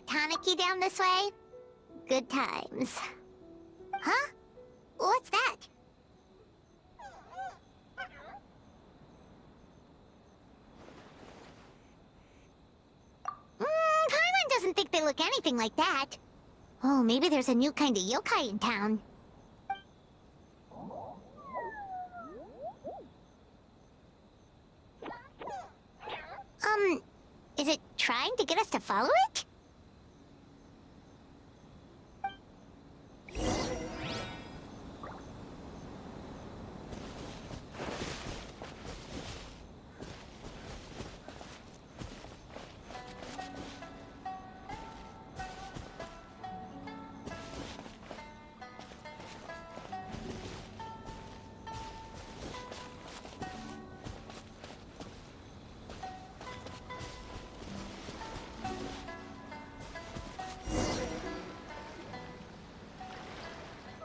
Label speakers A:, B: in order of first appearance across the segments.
A: that Tanaki down this way? Good times. Huh? What's that? Paimon doesn't think they look anything like that. Oh, maybe there's a new kind of yokai in town. Is it trying to get us to follow it?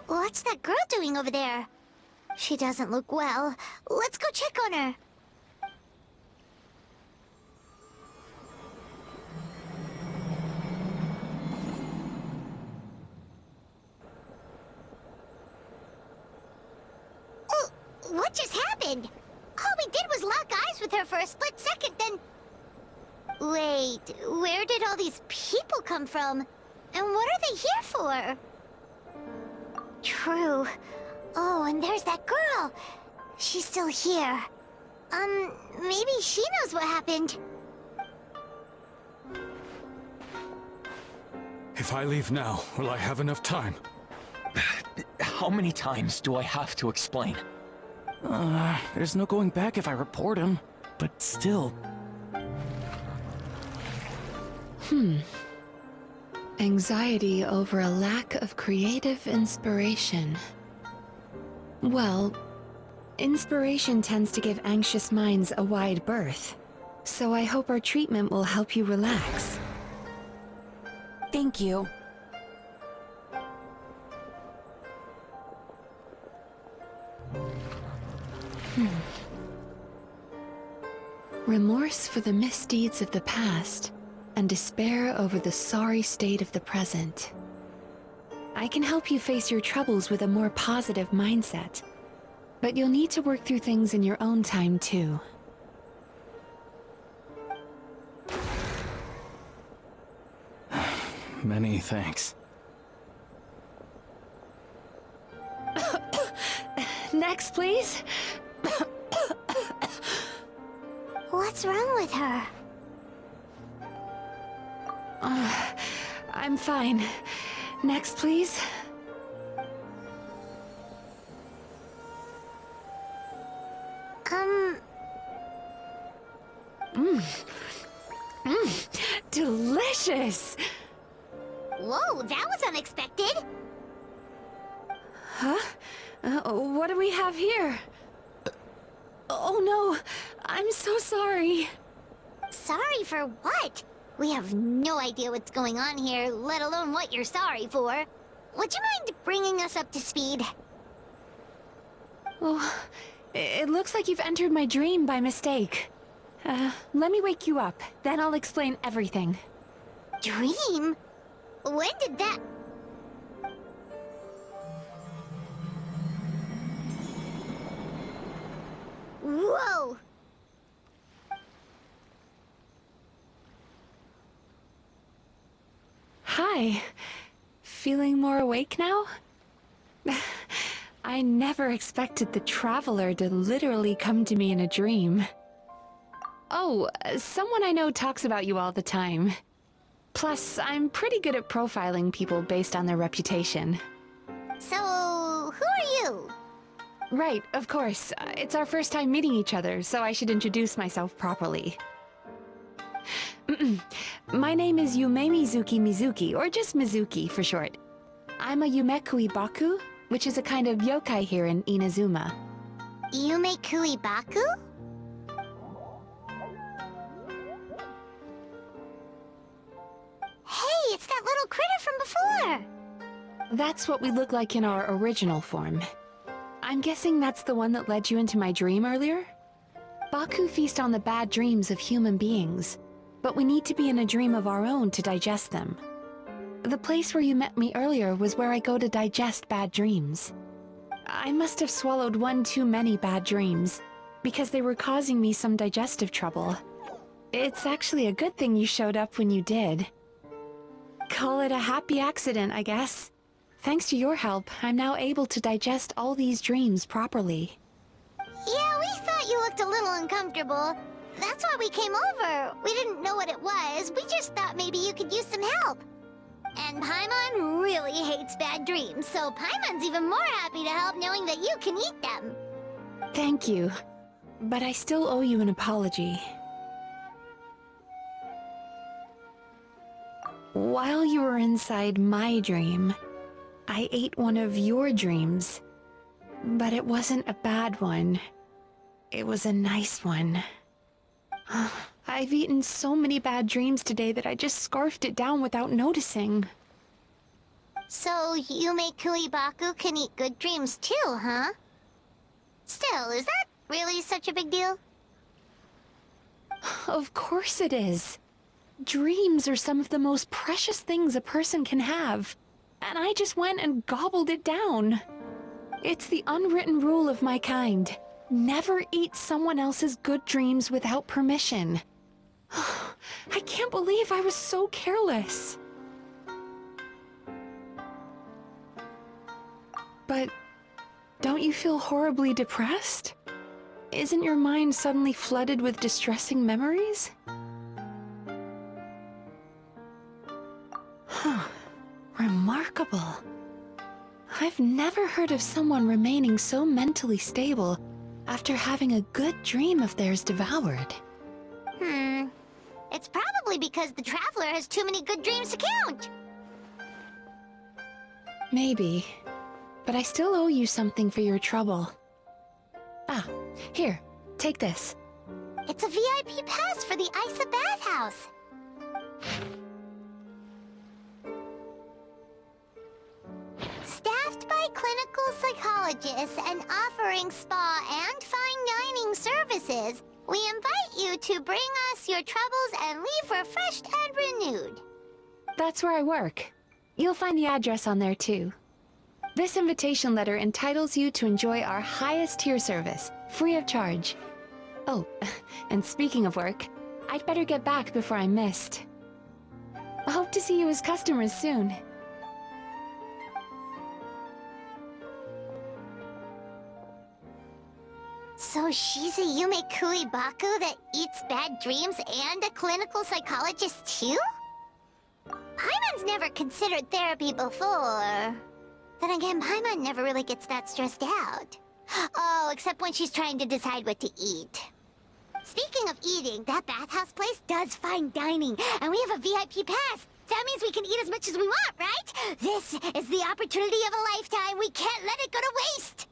A: What's that girl doing over there? She doesn't look well. Let's go check on her. Oh, what just happened? All we did was lock eyes with her for a split second, then... Wait, where did all these people come from? And what are they here for? True. Oh, and there's that girl. She's still here. Maybe she knows what happened.
B: If I leave now, will I have enough time?
C: How many times do I have to explain?
D: There's no going back if I report him. But still...
E: Anxiety over a lack of creative inspiration. Well, inspiration tends to give anxious minds a wide berth, so I hope our treatment will help you relax.
F: Thank you.
E: Remorse for the misdeeds of the past, and despair over the sorry state of the present. I can help you face your troubles with a more positive mindset, but you'll need to work through things in your own time too.
D: Many thanks.
E: Next, please.
A: What's wrong with her?
E: I'm fine. Next, please. Delicious!
A: Whoa, that was unexpected!
E: Huh? What do we have here? Oh no! I'm so sorry!
A: Sorry for what? We have no idea what's going on here, let alone what you're sorry for. Would you mind bringing us up to speed?
E: Oh, it looks like you've entered my dream by mistake. Let me wake you up, then I'll explain everything.
A: Dream? When did that... Whoa!
E: Hi. Feeling more awake now? I never expected the Traveler to literally come to me in a dream. Oh, someone I know talks about you all the time. Plus, I'm pretty good at profiling people based on their reputation.
A: So, who are you?
E: Right, of course. It's our first time meeting each other, so I should introduce myself properly. My name is Yumemizuki, or just Mizuki for short. I'm a Yumekui Baku, which is a kind of yokai here in Inazuma.
A: Yumekui Baku? Hey, it's that little critter from before!
E: That's what we look like in our original form. I'm guessing that's the one that led you into my dream earlier? Baku feast on the bad dreams of human beings. but we need to be in a dream of our own to digest them. The place where you met me earlier was where I go to digest bad dreams. I must have swallowed one too many bad dreams, because they were causing me some digestive trouble. It's actually a good thing you showed up when you did. Call it a happy accident, I guess. Thanks to your help, I'm now able to digest all these dreams properly.
A: Yeah, we thought you looked a little uncomfortable. That's why we came over. We didn't know what it was. We just thought maybe you could use some help. And Paimon really hates bad dreams, so Paimon's even more happy to help knowing that you can eat them.
E: Thank you. But I still owe you an apology. While you were inside my dream, I ate one of your dreams. But it wasn't a bad one. It was a nice one. I've eaten so many bad dreams today that I just scarfed it down without noticing.
A: So Yumei Baku can eat good dreams too, huh? Still, is that really such a big deal?
E: Of course it is. Dreams are some of the most precious things a person can have. And I just went and gobbled it down. It's the unwritten rule of my kind. Never eat someone else's good dreams without permission. I can't believe I was so careless. But don't you feel horribly depressed? Isn't your mind suddenly flooded with distressing memories? Remarkable. I've never heard of someone remaining so mentally stable after having a good dream of theirs devoured.
A: It's probably because the Traveler has too many good dreams to count.
E: Maybe. But I still owe you something for your trouble. Ah, here, take this.
A: It's a VIP pass for the Isa bathhouse. Staffed by clinical psychologists and offering spa and fine dining services, we invite you to bring us your troubles and leave refreshed and renewed.
E: That's where I work. You'll find the address on there too. This invitation letter entitles you to enjoy our highest tier service, free of charge. Oh, and speaking of work, I'd better get back before I'm missed. I hope to see you as customers soon.
A: So she's a Yumei Baku that eats bad dreams and a clinical psychologist too? Paimon's never considered therapy before. Then again, Paimon never really gets that stressed out. Oh, except when she's trying to decide what to eat. Speaking of eating, that bathhouse place does fine dining, and we have a VIP pass. That means we can eat as much as we want, right? This is the opportunity of a lifetime. We can't let it go to waste.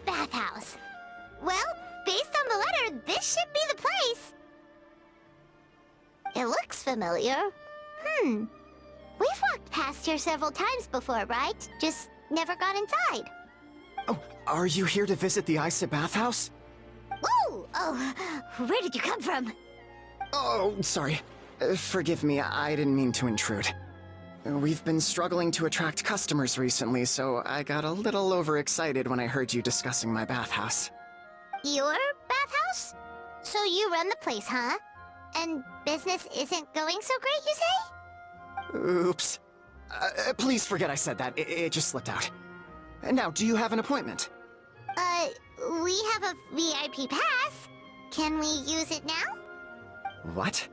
A: Bathhouse. Well, based on the letter, this should be the place. It looks familiar. We've walked past here several times before, right? Just never got inside.
G: Oh, are you here to visit the Isa bathhouse?
A: Whoa! Oh, where did you come from?
G: Oh, sorry. Forgive me, I didn't mean to intrude. We've been struggling to attract customers recently, so I got a little overexcited when I heard you discussing my bathhouse.
A: Your bathhouse? So you run the place, huh? And business isn't going so great, you say?
G: Oops. Please forget I said that. It just slipped out. Now, do you have an appointment?
A: We have a VIP pass. Can we use it now?
G: What?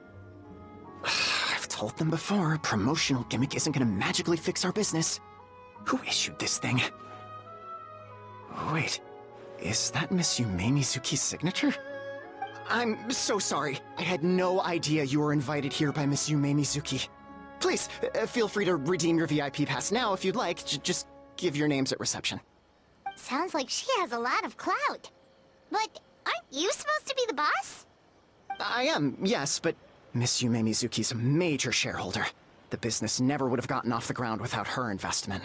G: I've told them before, a promotional gimmick isn't gonna magically fix our business. Who issued this thing? Wait, is that Miss Yumemizuki's signature? I'm so sorry. I had no idea you were invited here by Miss Yumemizuki. Please, feel free to redeem your VIP pass now if you'd like. Just give your names at reception.
A: Sounds like she has a lot of clout. But aren't you supposed to be the boss?
G: I am, yes, but Miss Yumemizuki's a major shareholder. The business never would have gotten off the ground without her investment.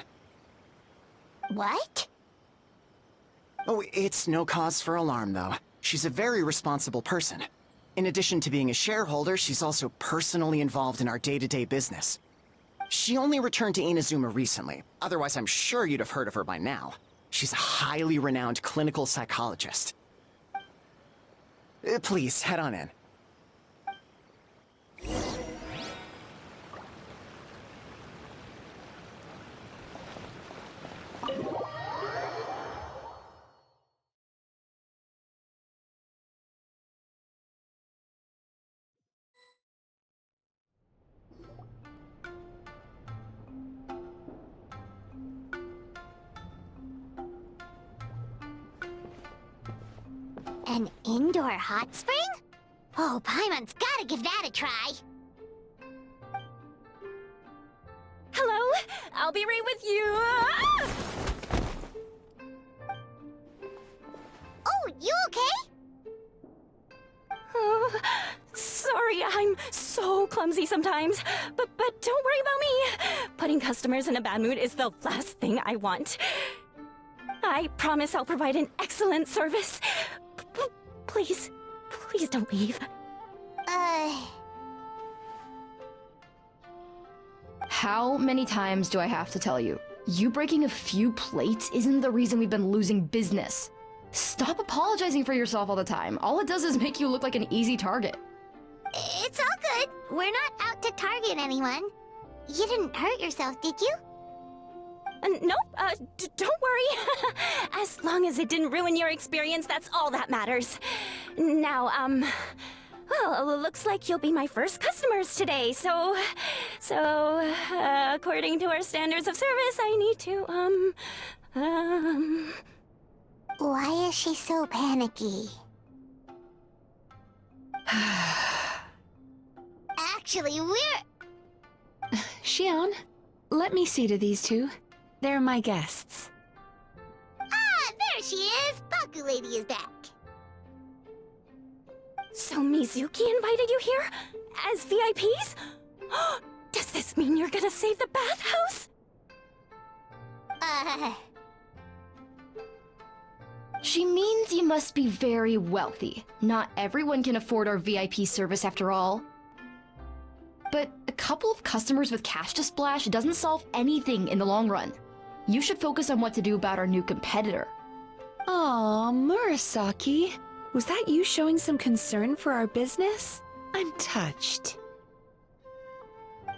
A: What?
G: Oh, it's no cause for alarm, though. She's a very responsible person. In addition to being a shareholder, she's also personally involved in our day-to-day business. She only returned to Inazuma recently. Otherwise, I'm sure you'd have heard of her by now. She's a highly renowned clinical psychologist. Please, head on in.
A: An indoor hot spring? Oh, Paimon's gotta give that a try.
F: Hello? I'll be right with you. Ah!
A: Oh, you okay?
F: Oh, sorry, I'm so clumsy sometimes. But don't worry about me. Putting customers in a bad mood is the last thing I want. I promise I'll provide an excellent service. Please, please don't leave.
H: How many times do I have to tell you? You breaking a few plates isn't the reason we've been losing business. Stop apologizing for yourself all the time. All it does is make you look like an easy target.
A: It's all good. We're not out to target anyone. You didn't hurt yourself, did you?
F: Nope, don't worry. As long as it didn't ruin your experience, that's all that matters. Now, well, looks like you'll be my first customers today, so, according to our standards of service, I need to,
A: Why is she so panicky? Actually, we're...
E: Xion, let me see to these two. They're my guests.
A: Ah, there she is! Baku Lady is back.
F: So Mizuki invited you here? As VIPs? Does this mean you're gonna save the bathhouse?
H: She means you must be very wealthy. Not everyone can afford our VIP service after all. But a couple of customers with cash to splash doesn't solve anything in the long run. You should focus on what to do about our new competitor.
E: Aw, Murasaki. Was that you showing some concern for our business? I'm touched.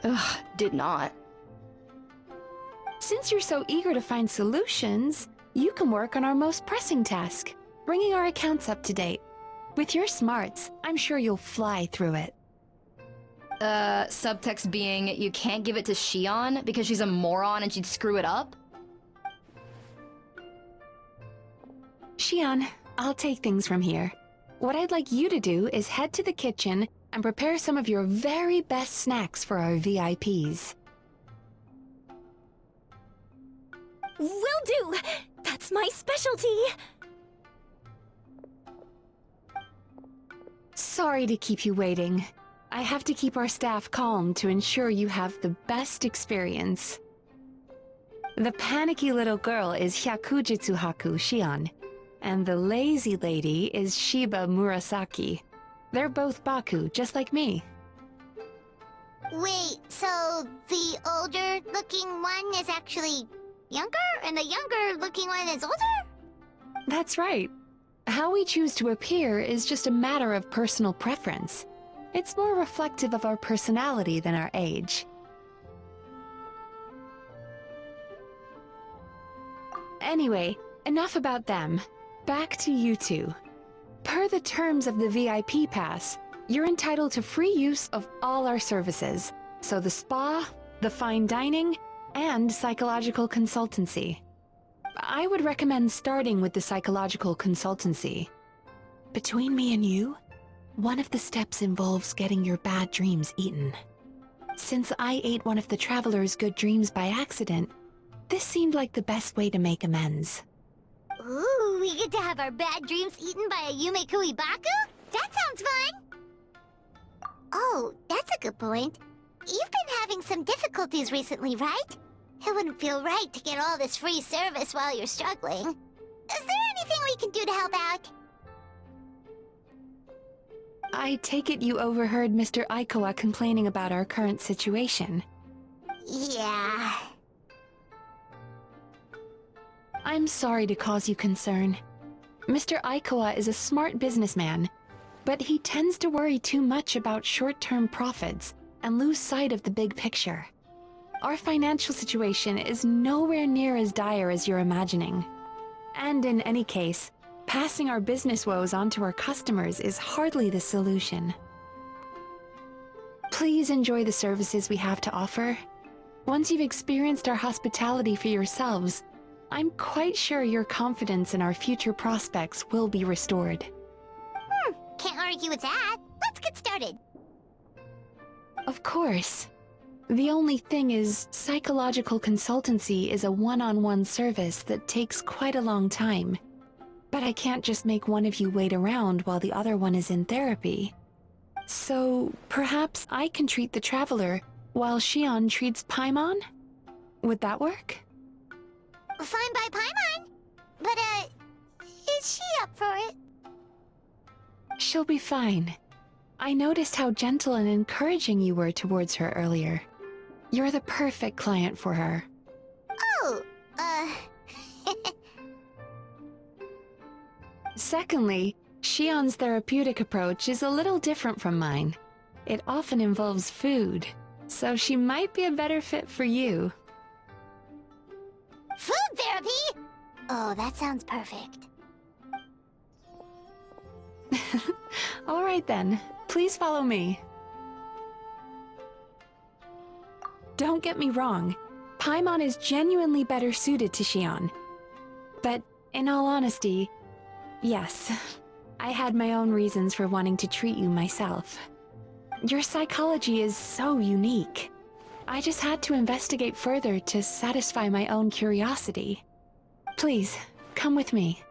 H: Ugh, did not.
E: Since you're so eager to find solutions, you can work on our most pressing task, bringing our accounts up to date. With your smarts, I'm sure you'll fly through it.
H: Subtext being, you can't give it to Xion because she's a moron and she'd screw it up?
E: Xion, I'll take things from here. What I'd like you to do is head to the kitchen and prepare some of your very best snacks for our VIPs.
F: Will do! That's my specialty!
E: Sorry to keep you waiting. I have to keep our staff calm to ensure you have the best experience. The panicky little girl is Hyakujitsu Haku Xion, and the lazy lady is Shiba Murasaki. They're both Baku, just like me.
A: Wait, so the older-looking one is actually younger, and the younger-looking one is older?
E: That's right. How we choose to appear is just a matter of personal preference. It's more reflective of our personality than our age. Anyway, enough about them. Back to you two. Per the terms of the VIP pass, you're entitled to free use of all our services, So the spa, the fine dining, and psychological consultancy. I would recommend starting with the psychological consultancy. Between me and you, one of the steps involves getting your bad dreams eaten. Since I ate one of the traveler's good dreams by accident, this seemed like the best way to make amends.
A: Ooh, we get to have our bad dreams eaten by a Yumemizuki Baku? That sounds fun! Oh, that's a good point. You've been having some difficulties recently, right? It wouldn't feel right to get all this free service while you're struggling. Is there anything we can do to help out?
E: I take it you overheard Mr. Aikawa complaining about our current situation.
A: Yeah.
E: I'm sorry to cause you concern. Mr. Aikawa is a smart businessman, but he tends to worry too much about short-term profits and lose sight of the big picture. Our financial situation is nowhere near as dire as you're imagining. And in any case, passing our business woes on to our customers is hardly the solution. Please enjoy the services we have to offer. Once you've experienced our hospitality for yourselves, I'm quite sure your confidence in our future prospects will be restored.
A: Can't argue with that. Let's get started.
E: Of course. The only thing is, psychological consultancy is a one-on-one service that takes quite a long time. But I can't just make one of you wait around while the other one is in therapy. So, perhaps I can treat the traveler while Shion treats Paimon? Would that work?
A: Fine by Paimon. But, is she up for it?
E: She'll be fine. I noticed how gentle and encouraging you were towards her earlier. You're the perfect client for her.
A: Oh,
E: Secondly, Shion's therapeutic approach is a little different from mine. It often involves food, so she might be a better fit for you.
A: Food therapy? Oh, that sounds perfect.
E: All right then, please follow me. Don't get me wrong, Paimon is genuinely better suited to Shion. But in all honesty, yes, I had my own reasons for wanting to treat you myself. Your psychology is so unique. I just had to investigate further to satisfy my own curiosity. Please, come with me.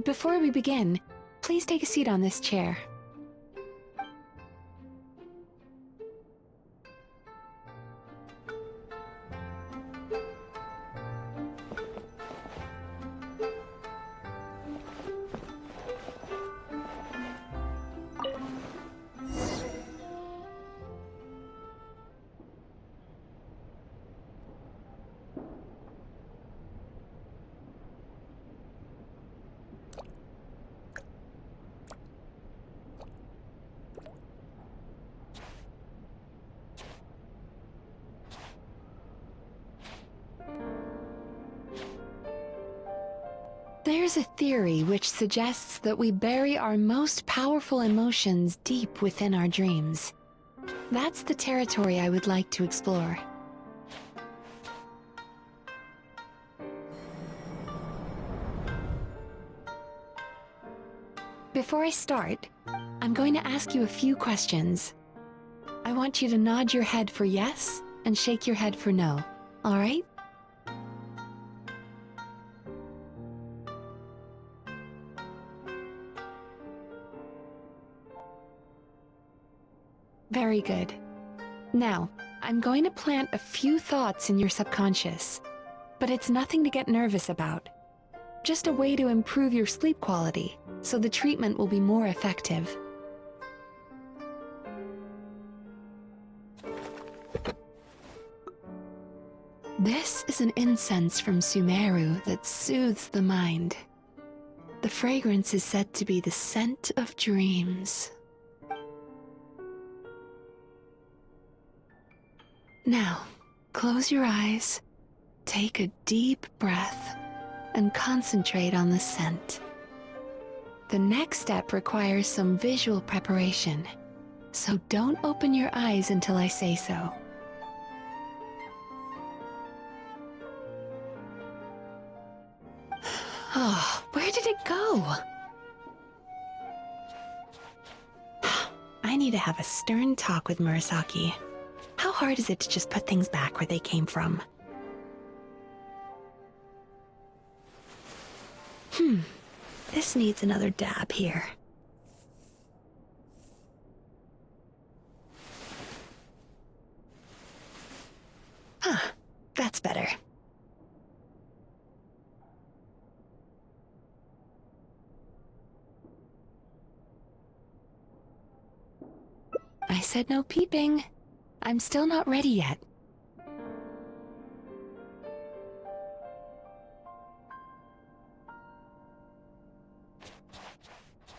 E: Before we begin, please take a seat on this chair. There's a theory which suggests that we bury our most powerful emotions deep within our dreams. That's the territory I would like to explore. Before I start, I'm going to ask you a few questions. I want you to nod your head for yes and shake your head for no, all right? Very good. Now, I'm going to plant a few thoughts in your subconscious, but it's nothing to get nervous about. Just a way to improve your sleep quality, so the treatment will be more effective. This is an incense from Sumeru that soothes the mind. The fragrance is said to be the scent of dreams. Now, close your eyes, take a deep breath, and concentrate on the scent. The next step requires some visual preparation, so don't open your eyes until I say so. Oh, where did it go? I need to have a stern talk with Murasaki. How hard is it to just put things back where they came from? This needs another dab here. That's better. I said no peeping. I'm still not ready yet.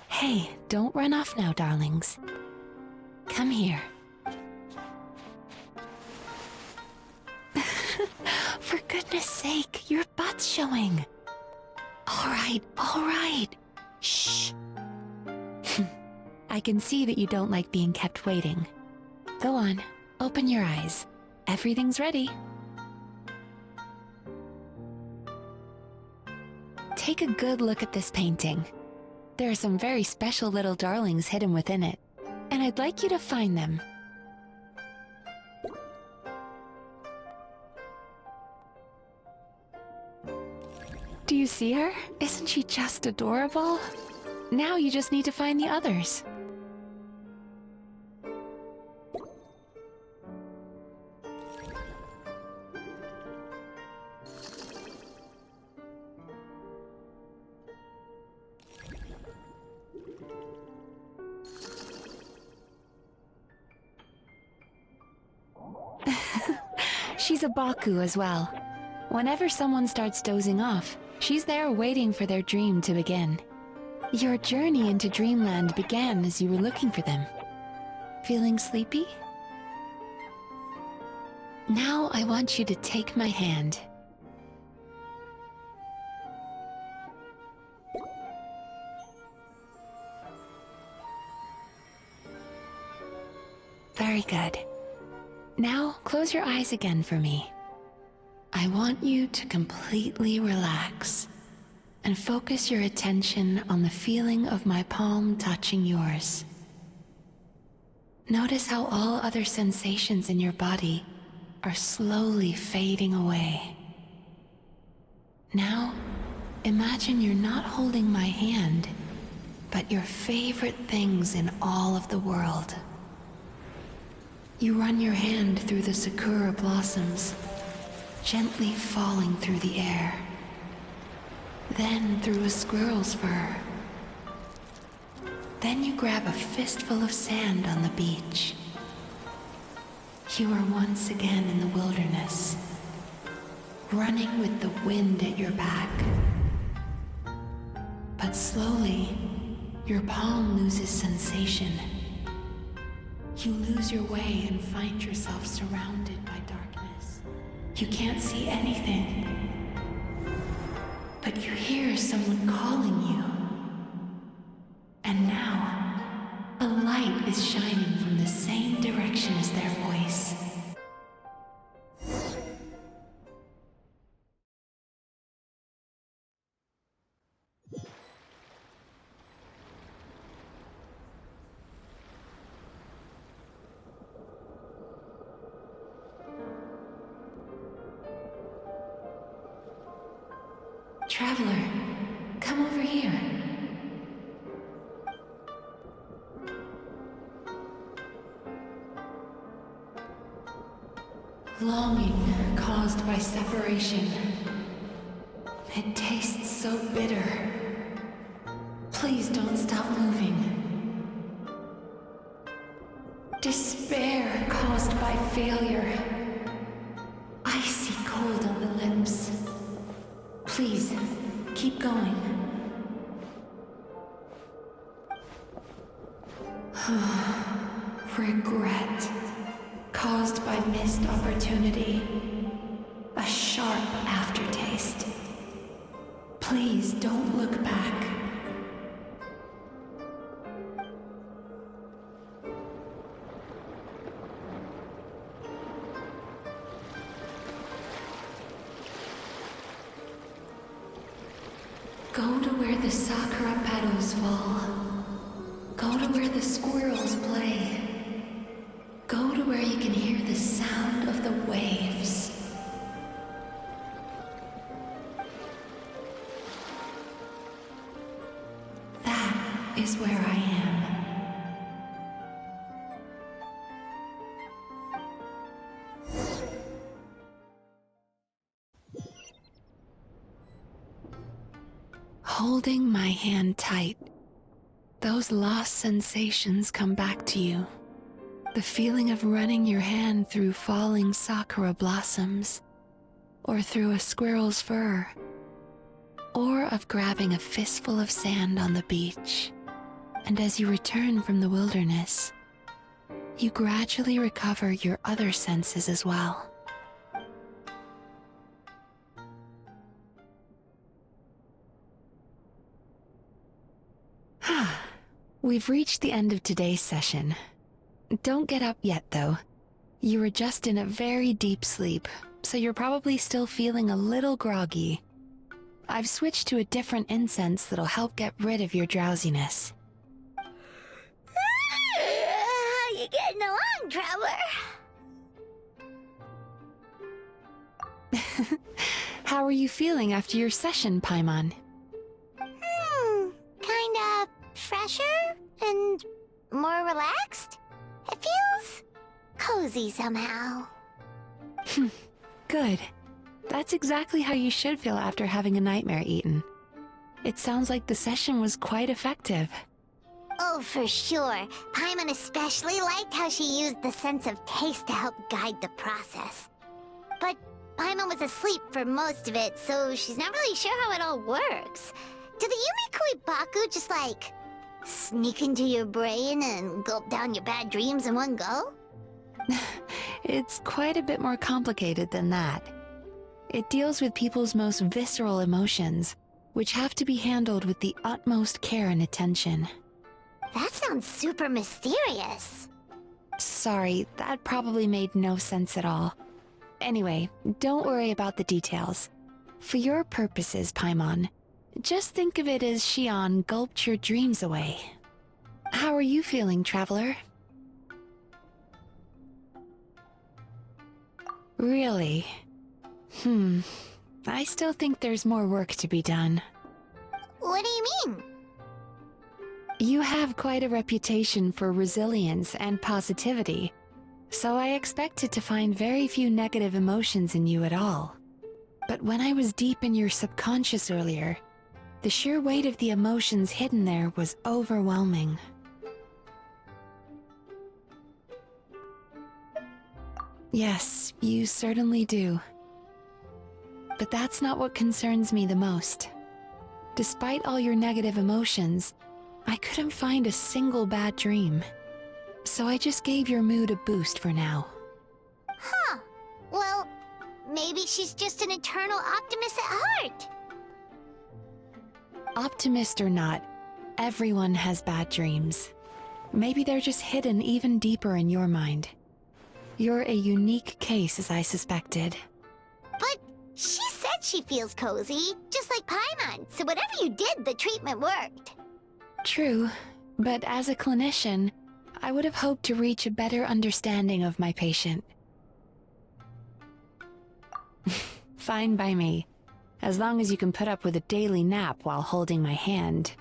E: Hey, don't run off now, darlings. Come here. For goodness sake, your butt's showing. All right. Shh. I can see that you don't like being kept waiting. Go on, open your eyes. Everything's ready. Take a good look at this painting. There are some very special little darlings hidden within it, and I'd like you to find them. Do you see her? Isn't she just adorable? Now you just need to find the others. She's a Baku as well. Whenever someone starts dozing off, she's there waiting for their dream to begin. Your journey into Dreamland began as you were looking for them. Feeling sleepy? Now I want you to take my hand. Very good. Now, close your eyes again for me. I want you to completely relax and focus your attention on the feeling of my palm touching yours. Notice how all other sensations in your body are slowly fading away. Now, imagine you're not holding my hand, but your favorite things in all of the world. You run your hand through the sakura blossoms, gently falling through the air. Then through a squirrel's fur. Then you grab a fistful of sand on the beach. You are once again in the wilderness, running with the wind at your back. But slowly, your palm loses sensation. You lose your way and find yourself surrounded by darkness. You can't see anything, but you hear someone calling you. And now, a light is shining from the same direction as their voice. Traveler, come over here. Longing caused by separation. It tastes so bitter. Please don't stop moving. Despair caused by failure. Icy cold Please, keep going. Regret. Caused by missed opportunity. A sharp aftertaste. Please don't look back. Go to where the sakura petals fall. Go to where the squirrels play. Go to where you can hear the sound of the waves. That is where I am. Holding my hand tight, those lost sensations come back to you. The feeling of running your hand through falling sakura blossoms, or through a squirrel's fur, or of grabbing a fistful of sand on the beach. And as you return from the wilderness, you gradually recover your other senses as well. We've reached the end of today's session. Don't get up yet, though. You were just in a very deep sleep, so you're probably still feeling a little groggy. I've switched to a different incense that'll help get rid of your drowsiness.
A: How you getting along, Traveler?
E: How are you feeling after your session, Paimon?
A: Kinda fresher and more relaxed. It feels cozy somehow.
E: Good. That's exactly how you should feel after having a nightmare eaten. It sounds like the session was quite effective.
A: Oh, for sure. Paimon especially liked how she used the sense of taste to help guide the process. But Paimon was asleep for most of it, so she's not really sure how it all works. Did the Yumikui Baku just, like, sneak into your brain and gulp down your bad dreams in one go?
E: It's quite a bit more complicated than that. It deals with people's most visceral emotions, which have to be handled with the utmost care and attention.
A: That sounds super mysterious.
E: Sorry, that probably made no sense at all. Anyway, don't worry about the details. For your purposes, Paimon, just think of it as Xion gulped your dreams away. How are you feeling, Traveler? Really? I still think there's more work to be done.
A: What do you mean?
E: You have quite a reputation for resilience and positivity, so I expected to find very few negative emotions in you at all. But when I was deep in your subconscious earlier, the sheer weight of the emotions hidden there was overwhelming. Yes, you certainly do. But that's not what concerns me the most. Despite all your negative emotions, I couldn't find a single bad dream. So I just gave your mood a boost for now.
A: Huh. Well, maybe she's just an eternal optimist at heart.
E: Optimist or not, everyone has bad dreams. Maybe they're just hidden even deeper in your mind. You're a unique case, as I suspected.
A: But she said she feels cozy, just like Paimon, so whatever you did, the treatment worked.
E: True, but as a clinician, I would have hoped to reach a better understanding of my patient. Fine by me, as long as you can put up with a daily nap while holding my hand.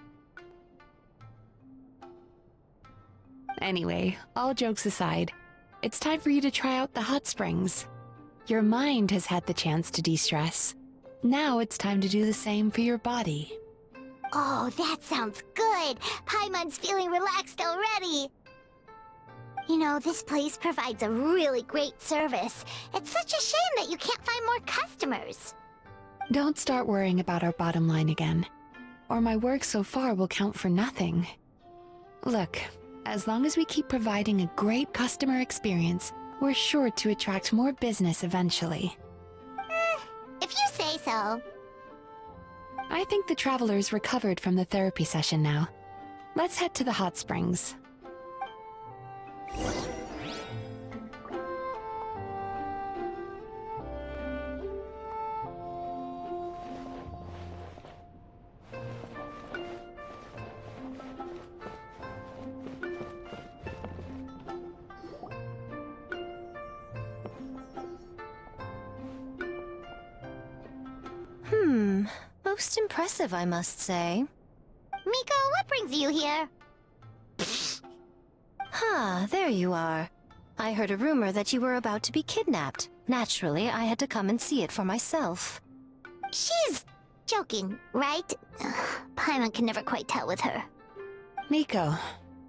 E: Anyway, all jokes aside, it's time for you to try out the hot springs. Your mind has had the chance to de-stress. Now it's time to do the same for your body.
A: Oh, that sounds good. Paimon's feeling relaxed already. You know, this place provides a really great service. It's such a shame that you can't find more customers.
E: Don't start worrying about our bottom line again, or my work so far will count for nothing. Look, as long as we keep providing a great customer experience, we're sure to attract more business eventually.
A: If you say so.
E: I think the travelers recovered from the therapy session now. Let's head to the hot springs.
I: Most impressive, I must say.
A: Miko, what brings you here?
I: There you are. I heard a rumor that you were about to be kidnapped. Naturally, I had to come and see it for myself.
A: She's joking, right? Paimon can never quite tell with her.
E: Miko,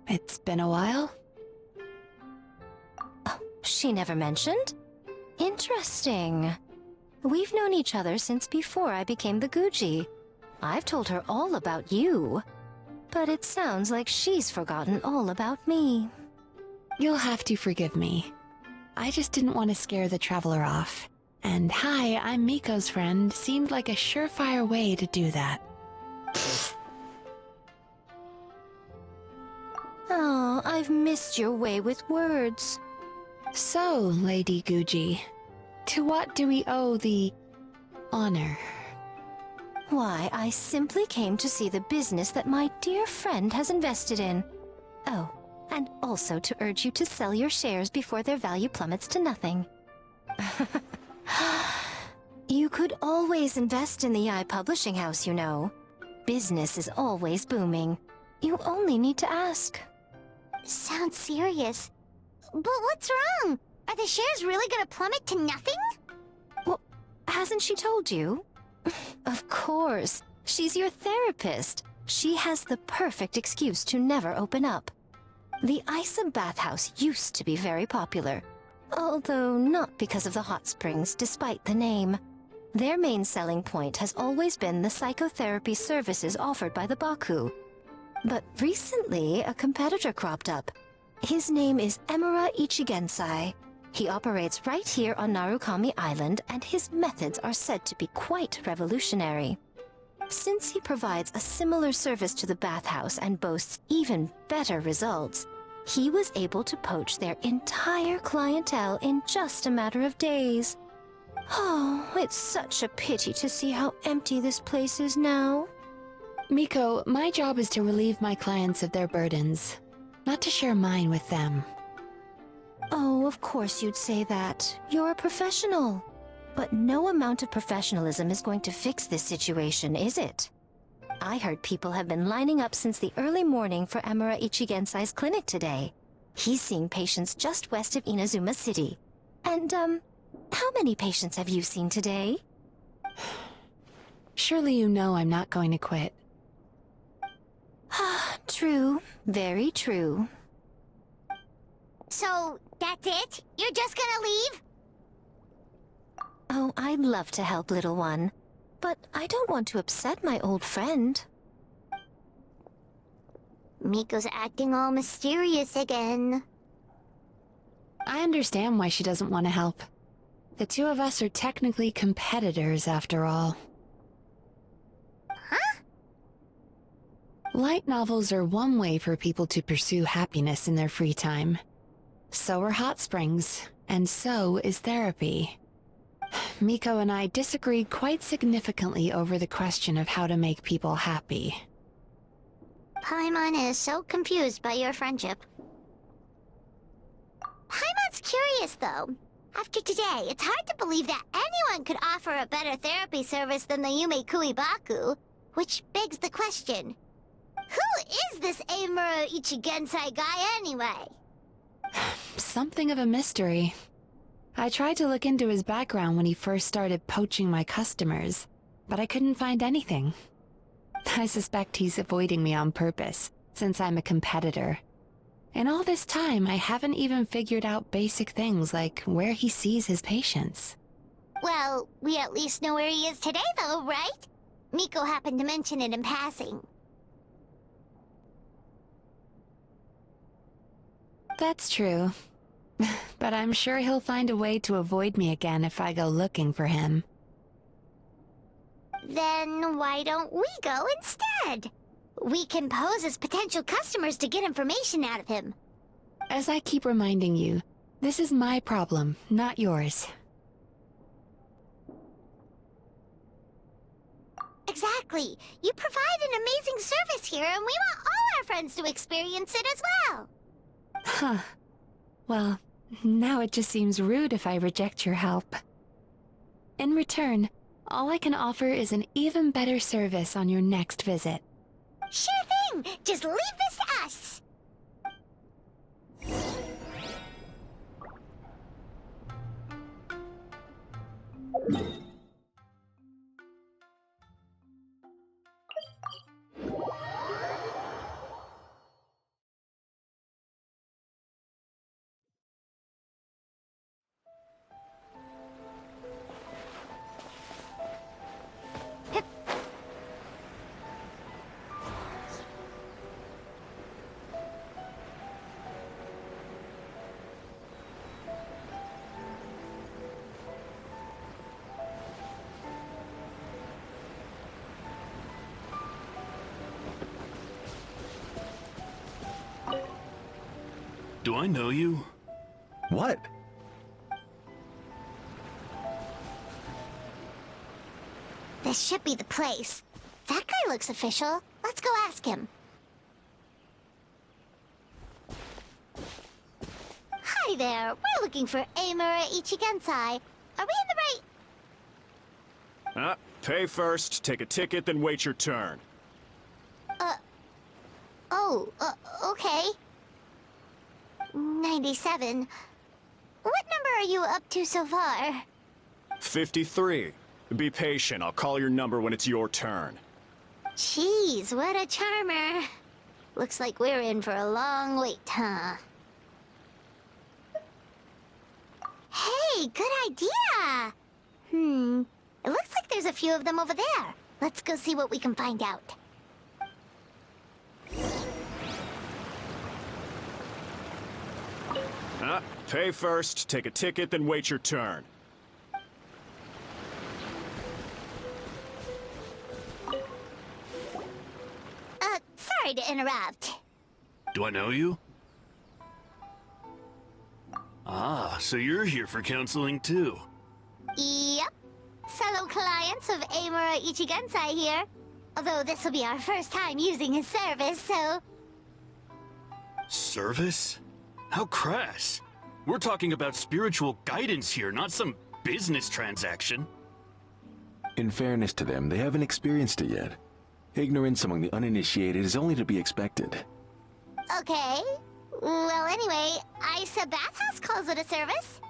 E: it's been a while.
I: Oh, she never mentioned? Interesting. We've known each other since before I became the Guji. I've told her all about you. But it sounds like she's forgotten all about me.
E: You'll have to forgive me. I just didn't want to scare the traveler off. And hi, I'm Miko's friend seemed like a surefire way to do that.
I: Oh, I've missed your way with words.
E: So, Lady Guji, to what do we owe the honor?
I: Why, I simply came to see the business that my dear friend has invested in. Oh, and also to urge you to sell your shares before their value plummets to nothing. You could always invest in the publishing house, you know. Business is always booming. You only need to ask.
A: Sounds serious. But what's wrong? Are the shares really gonna plummet to nothing?
I: Well, hasn't she told you? Of course. She's your therapist. She has the perfect excuse to never open up. The Isa bathhouse used to be very popular. Although not because of the hot springs, despite the name. Their main selling point has always been the psychotherapy services offered by the Baku. But recently, a competitor cropped up. His name is Emura Ichigensai. He operates right here on Narukami Island, and his methods are said to be quite revolutionary. Since he provides a similar service to the bathhouse and boasts even better results, he was able to poach their entire clientele in just a matter of days. Oh, it's such a pity to see how empty this place is now.
E: Miko, my job is to relieve my clients of their burdens, not to share mine with them.
I: Oh, of course you'd say that. You're a professional. But no amount of professionalism is going to fix this situation, is it? I heard people have been lining up since the early morning for Emura Ichigensai's clinic today. He's seeing patients just west of Inazuma City. And, how many patients have you seen today?
E: Surely you know I'm not going to quit.
I: True. Very true.
A: So, that's it? You're just gonna leave?
I: Oh, I'd love to help, little one. But I don't want to upset my old friend.
A: Miko's acting all mysterious again.
E: I understand why she doesn't want to help. The two of us are technically competitors, after all.
A: Huh?
E: Light novels are one way for people to pursue happiness in their free time. So are hot springs, and so is therapy. Miko and I disagreed quite significantly over the question of how to make people happy.
A: Paimon is so confused by your friendship. Paimon's curious, though. After today, it's hard to believe that anyone could offer a better therapy service than the Yumekui Baku, which begs the question, who is this Emura Ichigensai guy anyway?
E: Something of a mystery. I tried to look into his background when he first started poaching my customers, but I couldn't find anything. I suspect he's avoiding me on purpose, since I'm a competitor. In all this time, I haven't even figured out basic things like where he sees his patients.
A: Well, we at least know where he is today, though, right? Miko happened to mention it in passing.
E: That's true. But I'm sure he'll find a way to avoid me again if I go looking for him.
A: Then why don't we go instead? We can pose as potential customers to get information out of him.
E: As I keep reminding you, this is my problem, not yours.
A: Exactly. You provide an amazing service here, and we want all our friends to experience it as well.
E: Huh. Well, now it just seems rude if I reject your help. In return, all I can offer is an even better service on your next visit.
A: Sure thing! Just leave this to us!
J: Do I know you?
K: What?
A: This should be the place. That guy looks official. Let's go ask him. Hi there. We're looking for Amura Ichigensai. Are we in the right...
L: Pay first, take a ticket, then wait your turn.
A: Okay. 97. What number are you up to so far?
L: 53. Be patient, I'll call your number when it's your turn.
A: Jeez, what a charmer. Looks like we're in for a long wait, huh? Hey, good idea! It looks like there's a few of them over there. Let's go see what we can find out.
L: Pay first, take a ticket, then wait your turn.
A: Sorry to interrupt.
J: Do I know you? Ah, so you're here for counseling too.
A: Yep. Fellow clients of Amura Ichigensai here. Although this will be our first time using his service, so...
J: Service? How crass. We're talking about spiritual guidance here, not some business transaction.
K: In fairness to them, they haven't experienced it yet. Ignorance among the uninitiated is only to be expected.
A: Okay. Well, anyway, Isa Bathhouse calls it a service.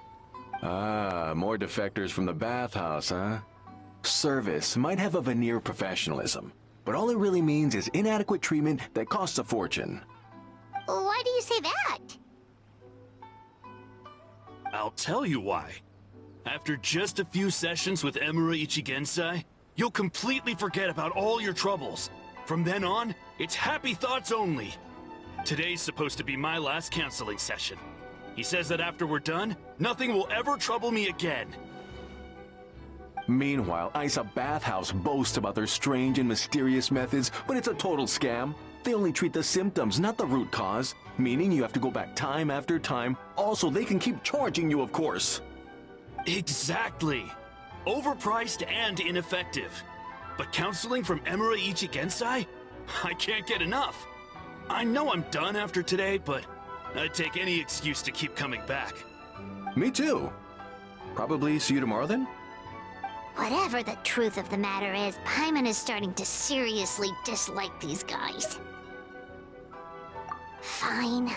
K: Ah, more defectors from the bathhouse, huh? Service might have a veneer of professionalism, but all it really means is inadequate treatment that costs a fortune.
A: Why do you say that?
J: I'll tell you why. After just a few sessions with Amura Ichigensai, you'll completely forget about all your troubles. From then on, it's happy thoughts only. Today's supposed to be my last counseling session. He says that after we're done, nothing will ever trouble me again.
K: Meanwhile, Isa Bathhouse boasts about their strange and mysterious methods when it's a total scam. They only treat the symptoms, not the root cause, meaning you have to go back time after time. Also, they can keep charging you, of course.
J: Exactly. Overpriced and ineffective. But counseling from Amura Ichigensai? I can't get enough. I know I'm done after today, but I'd take any excuse to keep coming back.
K: Me too. Probably see you tomorrow then?
A: Whatever the truth of the matter is, Paimon is starting to seriously dislike these guys. Fine.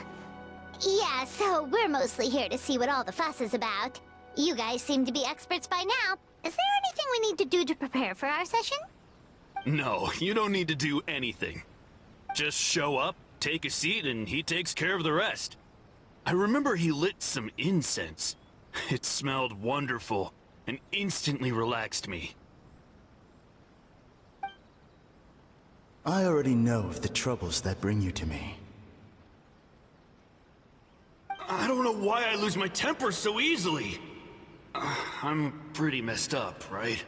A: Yeah, so we're mostly here to see what all the fuss is about. You guys seem to be experts by now. Is there anything we need to do to prepare for our session?
J: No, you don't need to do anything. Just show up, take a seat, and he takes care of the rest. I remember he lit some incense. It smelled wonderful, and instantly relaxed me.
M: I already know of the troubles that bring you to me.
J: I don't know why I lose my temper so easily. I'm pretty messed up, right?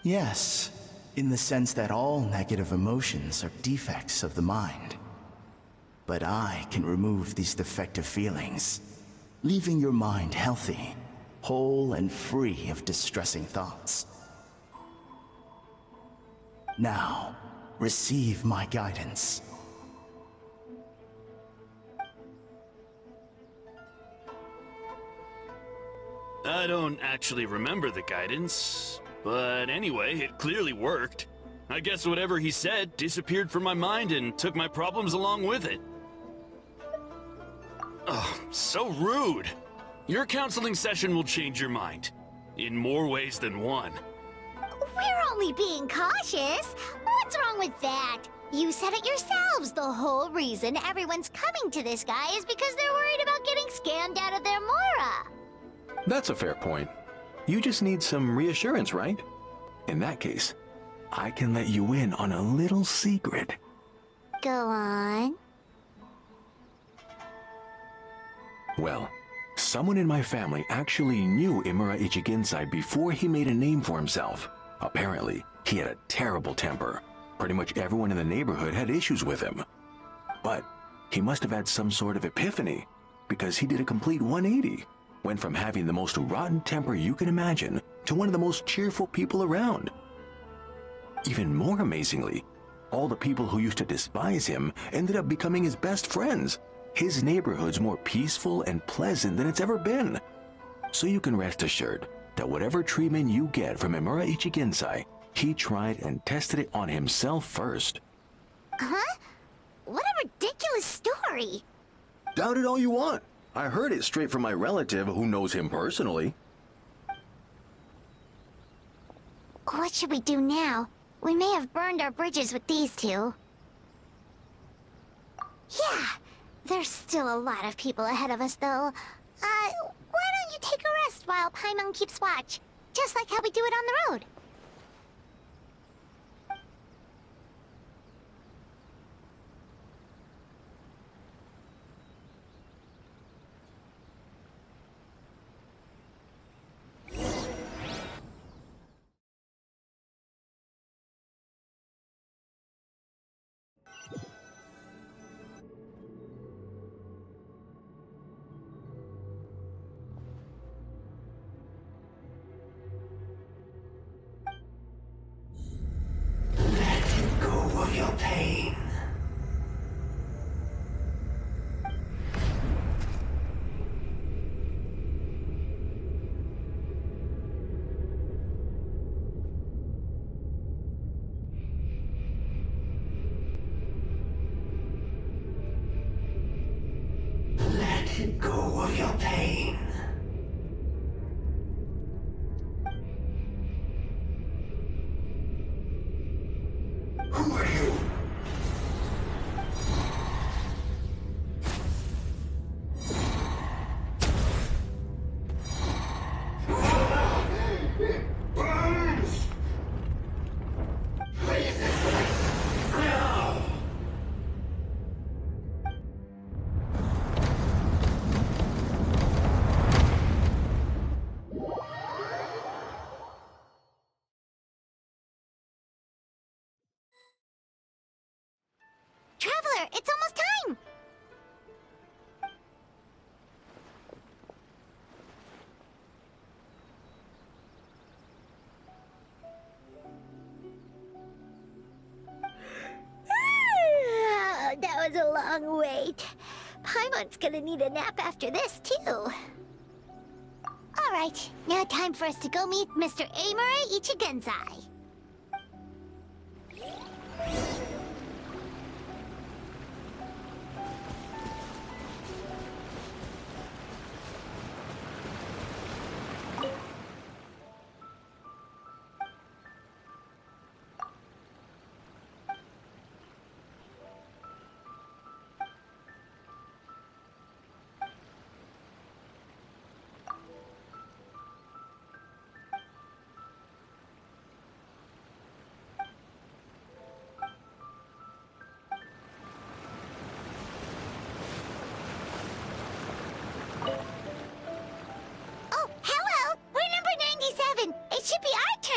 M: Yes, in the sense that all negative emotions are defects of the mind. But I can remove these defective feelings, leaving your mind healthy, whole and free of distressing thoughts. Now, receive my guidance.
J: I don't actually remember the guidance, but anyway, it clearly worked. I guess whatever he said disappeared from my mind and took my problems along with it. Oh, so rude. Your counseling session will change your mind. In more ways than one.
A: We're only being cautious. What's wrong with that? You said it yourselves. The whole reason everyone's coming to this guy is because they're worried about getting scammed out of their Mora.
K: That's a fair point. You just need some reassurance, right? In that case, I can let you in on a little secret.
A: Go on.
K: Well, someone in my family actually knew Imura Ichigensai before he made a name for himself. Apparently, he had a terrible temper. Pretty much everyone in the neighborhood had issues with him. But he must have had some sort of epiphany, because he did a complete 180. Went from having the most rotten temper you can imagine to one of the most cheerful people around. Even more amazingly, all the people who used to despise him ended up becoming his best friends. His neighborhood's more peaceful and pleasant than it's ever been. So you can rest assured that whatever treatment you get from Imura Ichigensai, he tried and tested it on himself first.
A: Huh? What a ridiculous story.
K: Doubt it all you want. I heard it straight from my relative who knows him personally.
A: What should we do now? We may have burned our bridges with these two. Yeah, there's still a lot of people ahead of us, though. Why don't you take a rest while Paimon keeps watch? Just like how we do it on the road.
N: Your pain. Let go of your pain. Who are you?
A: Traveler, it's almost time! That was a long wait. Paimon's gonna need a nap after this, too. Alright, now time for us to go meet Mr. Imura Ichigensai.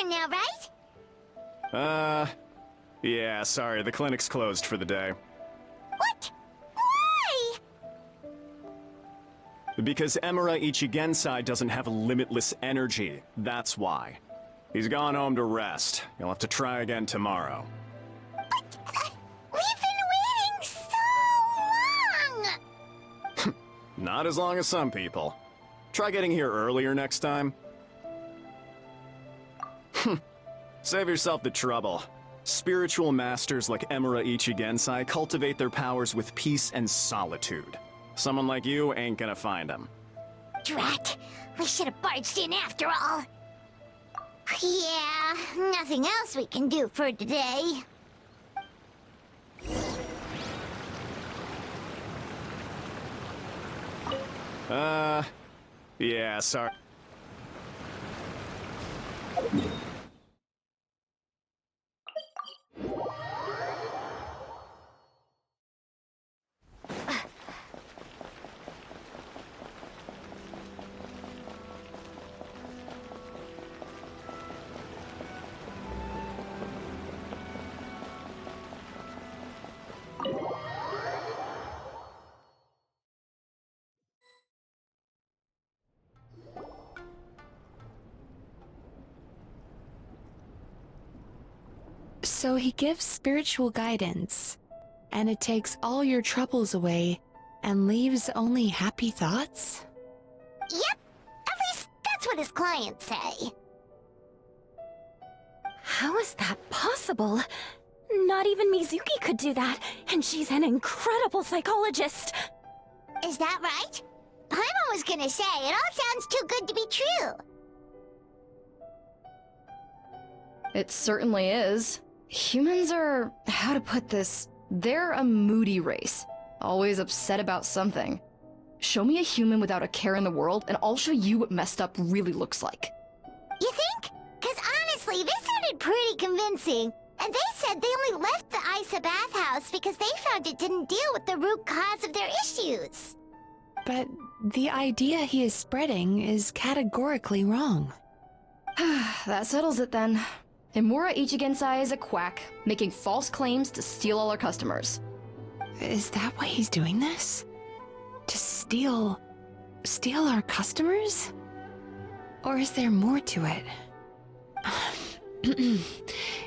A: on now, right?
L: Yeah, sorry, the clinic's closed for the day.
A: What? Why?
L: Because Emura Ichigensai doesn't have limitless energy, that's why. He's gone home to rest. You'll have to try again tomorrow.
A: But, we've been waiting so long!
L: Not as long as some people. Try getting here earlier next time. Save yourself the trouble. Spiritual masters like Emura Ichigensai cultivate their powers with peace and solitude. Someone like you ain't gonna find them.
A: Drat! We should have barged in after all. Yeah, nothing else we can do for today.
L: Yeah, sorry.
E: So he gives spiritual guidance, and it takes all your troubles away and leaves only happy thoughts?
A: Yep, at least that's what his clients say.
F: How is that possible? Not even Mizuki could do that, and she's an incredible psychologist.
A: Is that right? Paimon was gonna say, it all sounds too good to be true.
H: It certainly is. Humans are, how to put this, they're a moody race. Always upset about something. Show me a human without a care in the world, and I'll show you what messed up really looks like.
A: You think? Because honestly, this sounded pretty convincing. And they said they only left the Isa bathhouse because they found it didn't deal with the root cause of their issues.
E: But the idea he is spreading is categorically wrong.
H: That settles it then. Emura Ichigensai is a quack, making false claims to steal all our customers.
E: Is that why he's doing this? To steal our customers? Or is there more to it?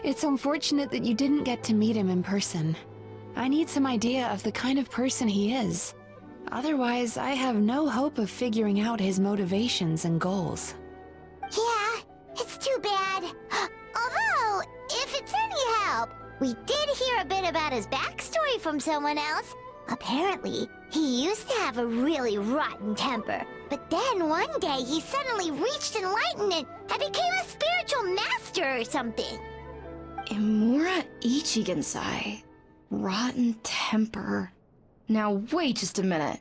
E: It's unfortunate that you didn't get to meet him in person. I need some idea of the kind of person he is. Otherwise, I have no hope of figuring out his motivations and goals.
A: Yeah, it's too bad. Although, if it's any help, we did hear a bit about his backstory from someone else. Apparently, he used to have a really rotten temper, but then one day he suddenly reached enlightenment and became a spiritual master or something.
H: Emura Ichigensai. Rotten temper. Now wait just a minute.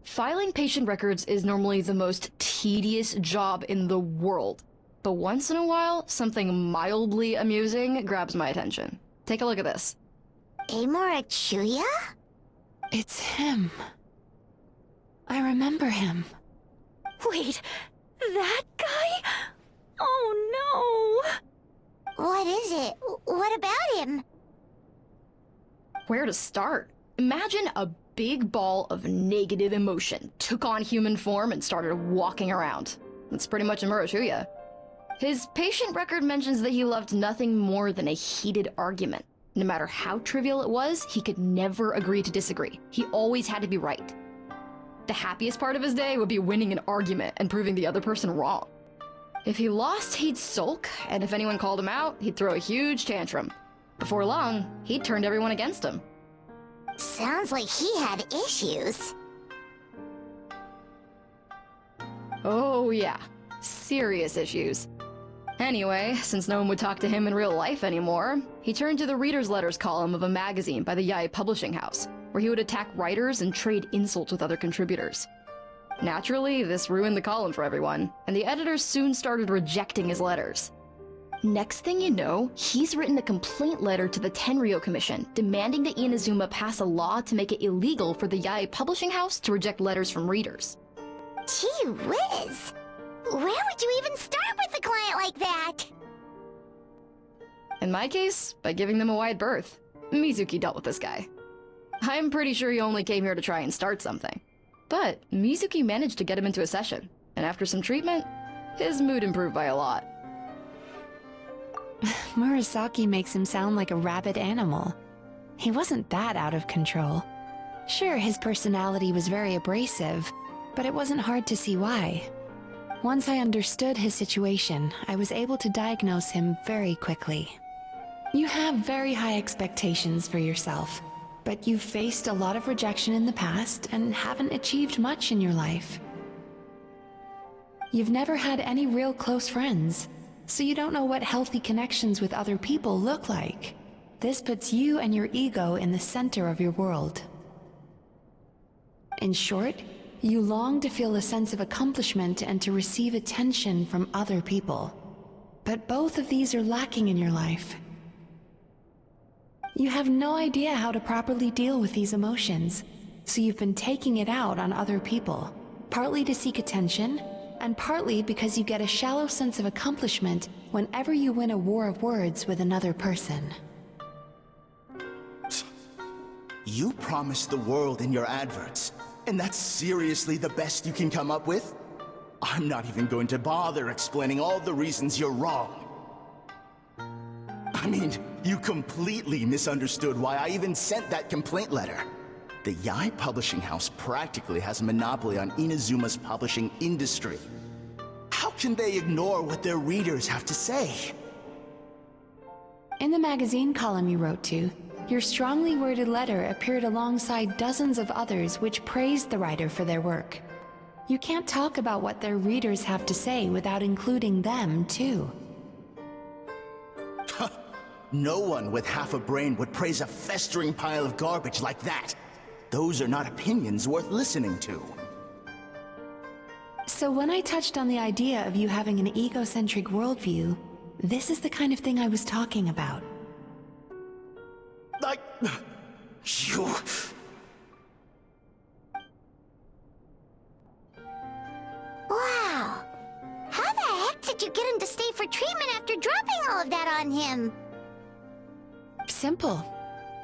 H: Filing patient records is normally the most tedious job in the world. But once in a while, something mildly amusing grabs my attention. Take a look at this.
A: Emura Chuya?
E: It's him. I remember him.
F: Wait, that guy? Oh
A: no! What is it? What about him?
H: Where to start? Imagine a big ball of negative emotion took on human form and started walking around. That's pretty much Emura Chuya. His patient record mentions that he loved nothing more than a heated argument. No matter how trivial it was, he could never agree to disagree. He always had to be right. The happiest part of his day would be winning an argument and proving the other person wrong. If he lost, he'd sulk, and if anyone called him out, he'd throw a huge tantrum. Before long, he'd turned everyone against him.
A: Sounds like he had issues.
H: Oh yeah, serious issues. Anyway, since no one would talk to him in real life anymore, he turned to the reader's letters column of a magazine by the Yae publishing house, where he would attack writers and trade insults with other contributors. Naturally, this ruined the column for everyone, and the editors soon started rejecting his letters. Next thing you know, he's written a complaint letter to the Tenryou Commission, demanding that Inazuma pass a law to make it illegal for the Yae publishing house to reject letters from readers.
A: Gee whiz! Where would you even start with a client like that?
H: In my case, by giving them a wide berth. Mizuki dealt with this guy. I'm pretty sure he only came here to try and start something. But Mizuki managed to get him into a session, and after some treatment, his mood improved by a lot.
E: Murasaki makes him sound like a rabid animal. He wasn't that out of control. Sure, his personality was very abrasive, but it wasn't hard to see why. Once I understood his situation, I was able to diagnose him very quickly. You have very high expectations for yourself, but you've faced a lot of rejection in the past and haven't achieved much in your life. You've never had any real close friends, so you don't know what healthy connections with other people look like. This puts you and your ego in the center of your world. In short, you long to feel a sense of accomplishment and to receive attention from other people. But both of these are lacking in your life. You have no idea how to properly deal with these emotions, so you've been taking it out on other people, partly to seek attention, and partly because you get a shallow sense of accomplishment whenever you win a war of words with another person.
M: You promised the world in your adverts, and that's seriously the best you can come up with? I'm not even going to bother explaining all the reasons you're wrong. I mean, you completely misunderstood why I even sent that complaint letter. The Yae publishing house practically has a monopoly on Inazuma's publishing industry. How can they ignore what their readers have to say?
E: In the magazine column you wrote to, your strongly worded letter appeared alongside dozens of others which praised the writer for their work. You can't talk about what their readers have to say without including them, too.
M: No one with half a brain would praise a festering pile of garbage like that. Those are not opinions worth listening to.
E: So when I touched on the idea of you having an egocentric worldview, this is the kind of thing I was talking about.
M: You...
A: Wow! How the heck did you get him to stay for treatment after dropping all of that on him?
E: Simple.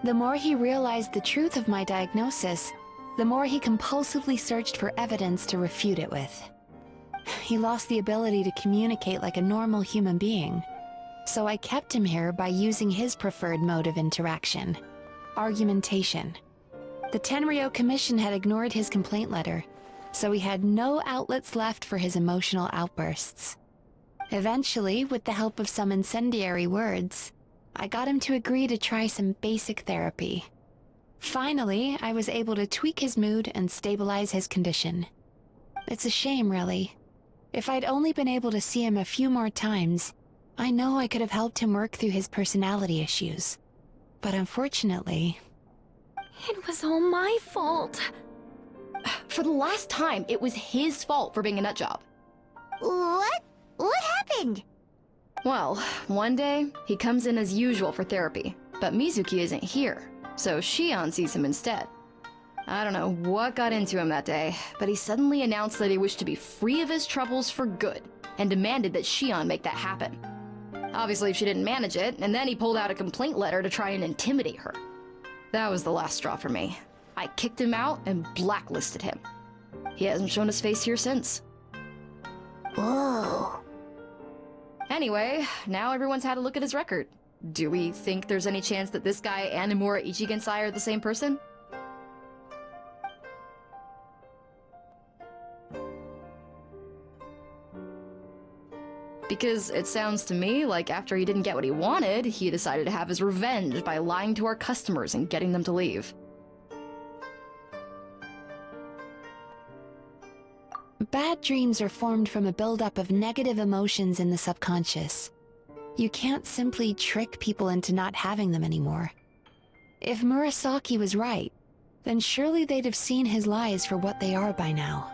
E: The more he realized the truth of my diagnosis, the more he compulsively searched for evidence to refute it with. He lost the ability to communicate like a normal human being, so I kept him here by using his preferred mode of interaction: argumentation. The Tenryou Commission had ignored his complaint letter, so he had no outlets left for his emotional outbursts. Eventually, with the help of some incendiary words, I got him to agree to try some basic therapy. Finally, I was able to tweak his mood and stabilize his condition. It's a shame, really. If I'd only been able to see him a few more times, I know I could have helped him work through his personality issues. But unfortunately...
F: It was all my fault.
H: For the last time, it was his fault for being a nutjob.
A: What? What happened?
H: Well, one day, he comes in as usual for therapy, but Mizuki isn't here, so Shion sees him instead. I don't know what got into him that day, but he suddenly announced that he wished to be free of his troubles for good, and demanded that Shion make that happen. Obviously, she didn't manage it, and then he pulled out a complaint letter to try and intimidate her. That was the last straw for me. I kicked him out and blacklisted him. He hasn't shown his face here since.
A: Whoa.
H: Anyway, now everyone's had a look at his record. Do we think there's any chance that this guy and Nomura Ichigensai are the same person? Because it sounds to me like after he didn't get what he wanted, he decided to have his revenge by lying to our customers and getting them to leave.
E: Bad dreams are formed from a buildup of negative emotions in the subconscious. You can't simply trick people into not having them anymore. If Murasaki was right, then surely they'd have seen his lies for what they are by now.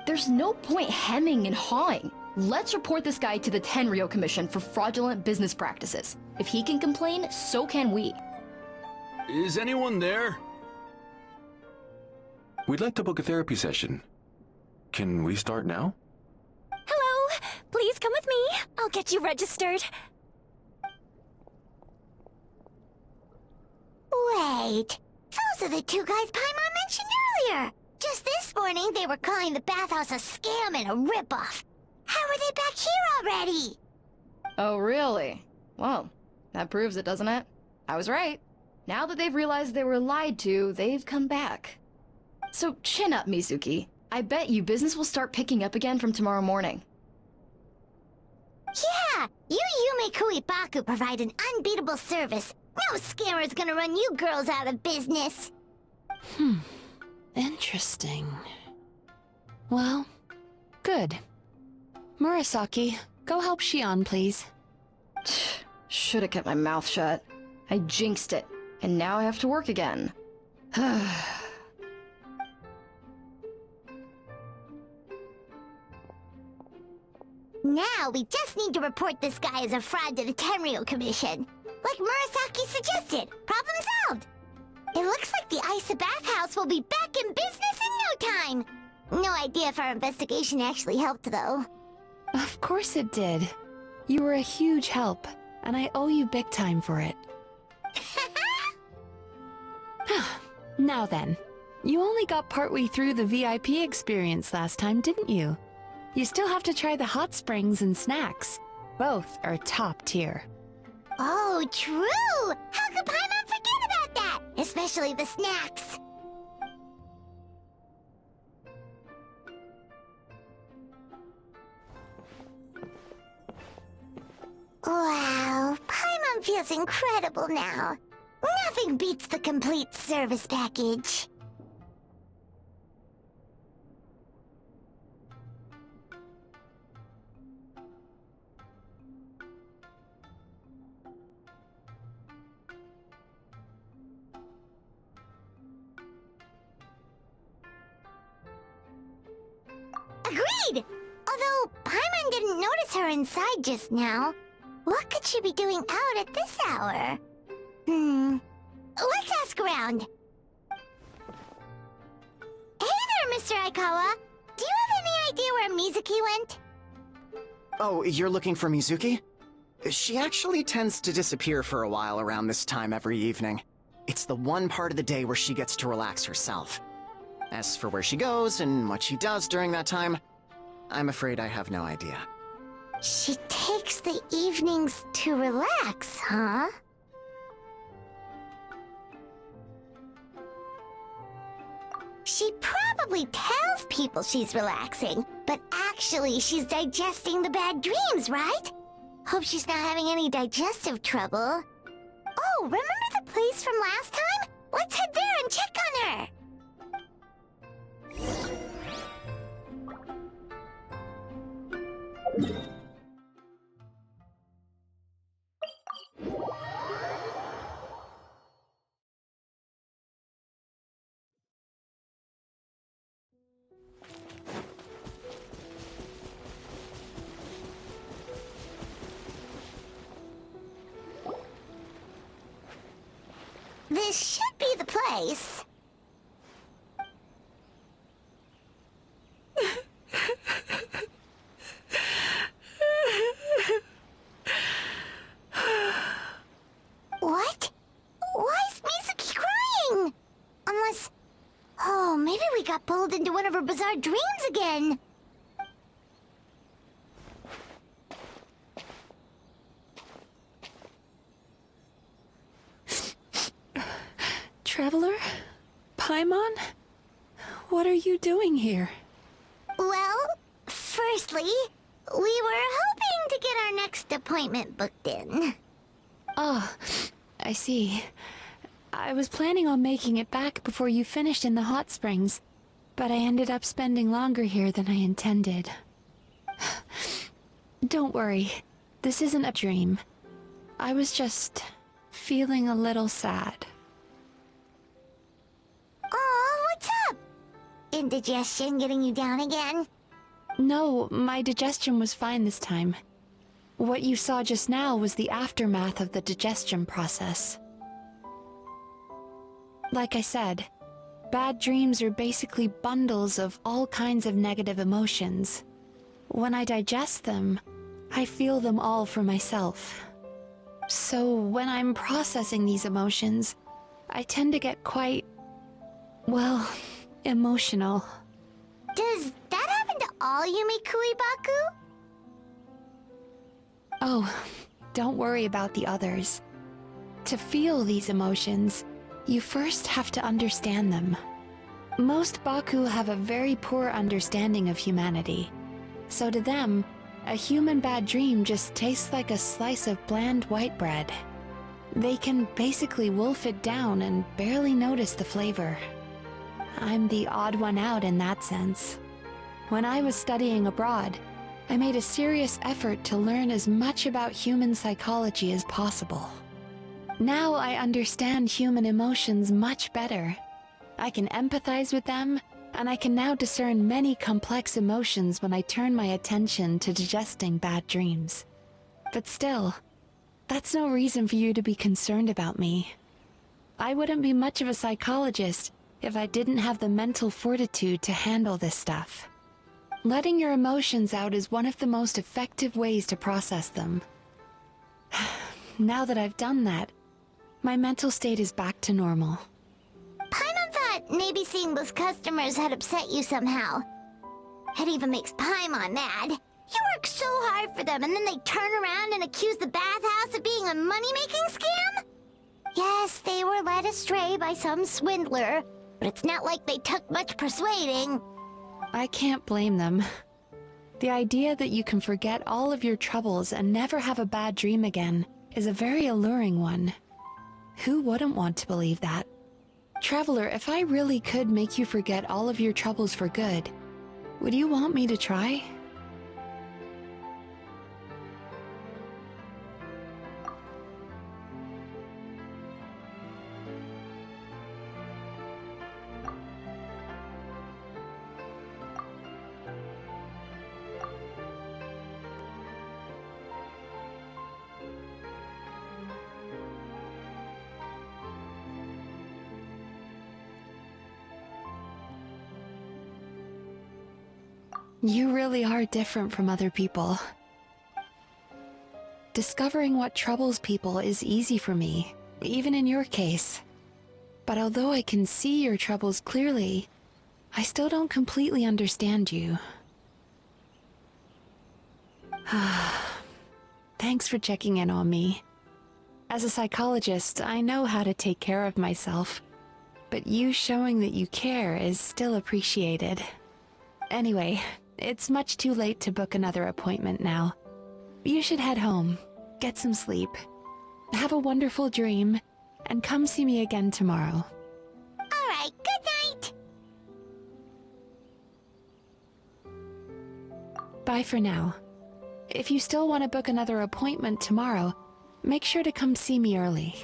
H: There's no point hemming and hawing. Let's report this guy to the Tenryo Commission for fraudulent business practices. If he can complain, so can we.
J: Is anyone there?
K: We'd like to book a therapy session. Can we start now?
F: Hello! Please come with me. I'll get you registered.
A: Wait, those are the two guys Paimon mentioned earlier. Just this morning, they were calling the bathhouse a scam and a ripoff. How are they back here already?
H: Oh, really? Well, that proves it, doesn't it? I was right. Now that they've realized they were lied to, they've come back. So chin up, Mizuki. I bet you business will start picking up again from tomorrow morning.
A: Yeah, you Yumemizuki Baku provide an unbeatable service. No scammer's gonna run you girls out of business.
E: Interesting. Well, good. Murasaki, go help Shion, please.
H: Should've kept my mouth shut. I jinxed it, and now I have to work again.
A: Now we just need to report this guy as a fraud to the Tenryo Commission. Like Murasaki suggested. Problem solved. It looks like the Isa bathhouse will be back in business in no time. No idea if our investigation actually helped, though.
E: Of course it did. You were a huge help, and I owe you big time for it. Now then, you only got partway through the VIP experience last time, didn't you? You still have to try the hot springs and snacks. Both are top tier.
A: Oh, true! How could Paimon forget about that? Especially the snacks. Wow, Paimon feels incredible now. Nothing beats the complete service package. Agreed! Although Paimon didn't notice her inside just now. What could she be doing out at this hour? Let's ask around. Hey there, Mr. Aikawa. Do you have any idea where Mizuki went?
G: Oh, you're looking for Mizuki? She actually tends to disappear for a while around this time every evening. It's the one part of the day where she gets to relax herself. As for where she goes and what she does during that time, I'm afraid I have no idea.
A: She takes the evenings to relax, huh? She probably tells people she's relaxing, but actually she's digesting the bad dreams, right? Hope she's not having any digestive trouble. Oh, remember the place from last time? Let's head there and check on her! This should be the place. What? Why is Mizuki crying? Unless... Oh, maybe we got pulled into one of her bizarre dreams again.
E: Traveler? Paimon? What are you doing here?
A: Well, firstly, we were hoping to get our next appointment booked in.
E: Oh, I see. I was planning on making it back before you finished in the hot springs, but I ended up spending longer here than I intended. Don't worry, this isn't a dream. I was just feeling a little sad.
A: Oh, what's up? Indigestion getting you down again?
E: No, my digestion was fine this time. What you saw just now was the aftermath of the digestion process. Like I said, bad dreams are basically bundles of all kinds of negative emotions. When I digest them, I feel them all for myself. So when I'm processing these emotions, I tend to get quite, well, emotional.
A: Does that happen to all Yumikui Baku?
E: Oh, don't worry about the others. To feel these emotions, you first have to understand them. Most Baku have a very poor understanding of humanity. So to them, a human bad dream just tastes like a slice of bland white bread. They can basically wolf it down and barely notice the flavor. I'm the odd one out in that sense. When I was studying abroad, I made a serious effort to learn as much about human psychology as possible. Now I understand human emotions much better. I can empathize with them, and I can now discern many complex emotions when I turn my attention to digesting bad dreams. But still, that's no reason for you to be concerned about me. I wouldn't be much of a psychologist if I didn't have the mental fortitude to handle this stuff. Letting your emotions out is one of the most effective ways to process them. Now that I've done that, my mental state is back to normal.
A: Paimon thought maybe seeing those customers had upset you somehow. It even makes Paimon mad. You work so hard for them and then they turn around and accuse the bathhouse of being a money-making scam? Yes, they were led astray by some swindler, but it's not like they took much persuading.
E: I can't blame them. The idea that you can forget all of your troubles and never have a bad dream again is a very alluring one. Who wouldn't want to believe that? Traveler, if I really could make you forget all of your troubles for good, would you want me to try? You really are different from other people. Discovering what troubles people is easy for me, even in your case. But although I can see your troubles clearly, I still don't completely understand you. Thanks for checking in on me. As a psychologist, I know how to take care of myself, but you showing that you care is still appreciated. Anyway, it's much too late to book another appointment now. You should head home, get some sleep, have a wonderful dream, and come see me again tomorrow.
A: Alright, good night!
E: Bye for now. If you still want to book another appointment tomorrow, make sure to come see me early.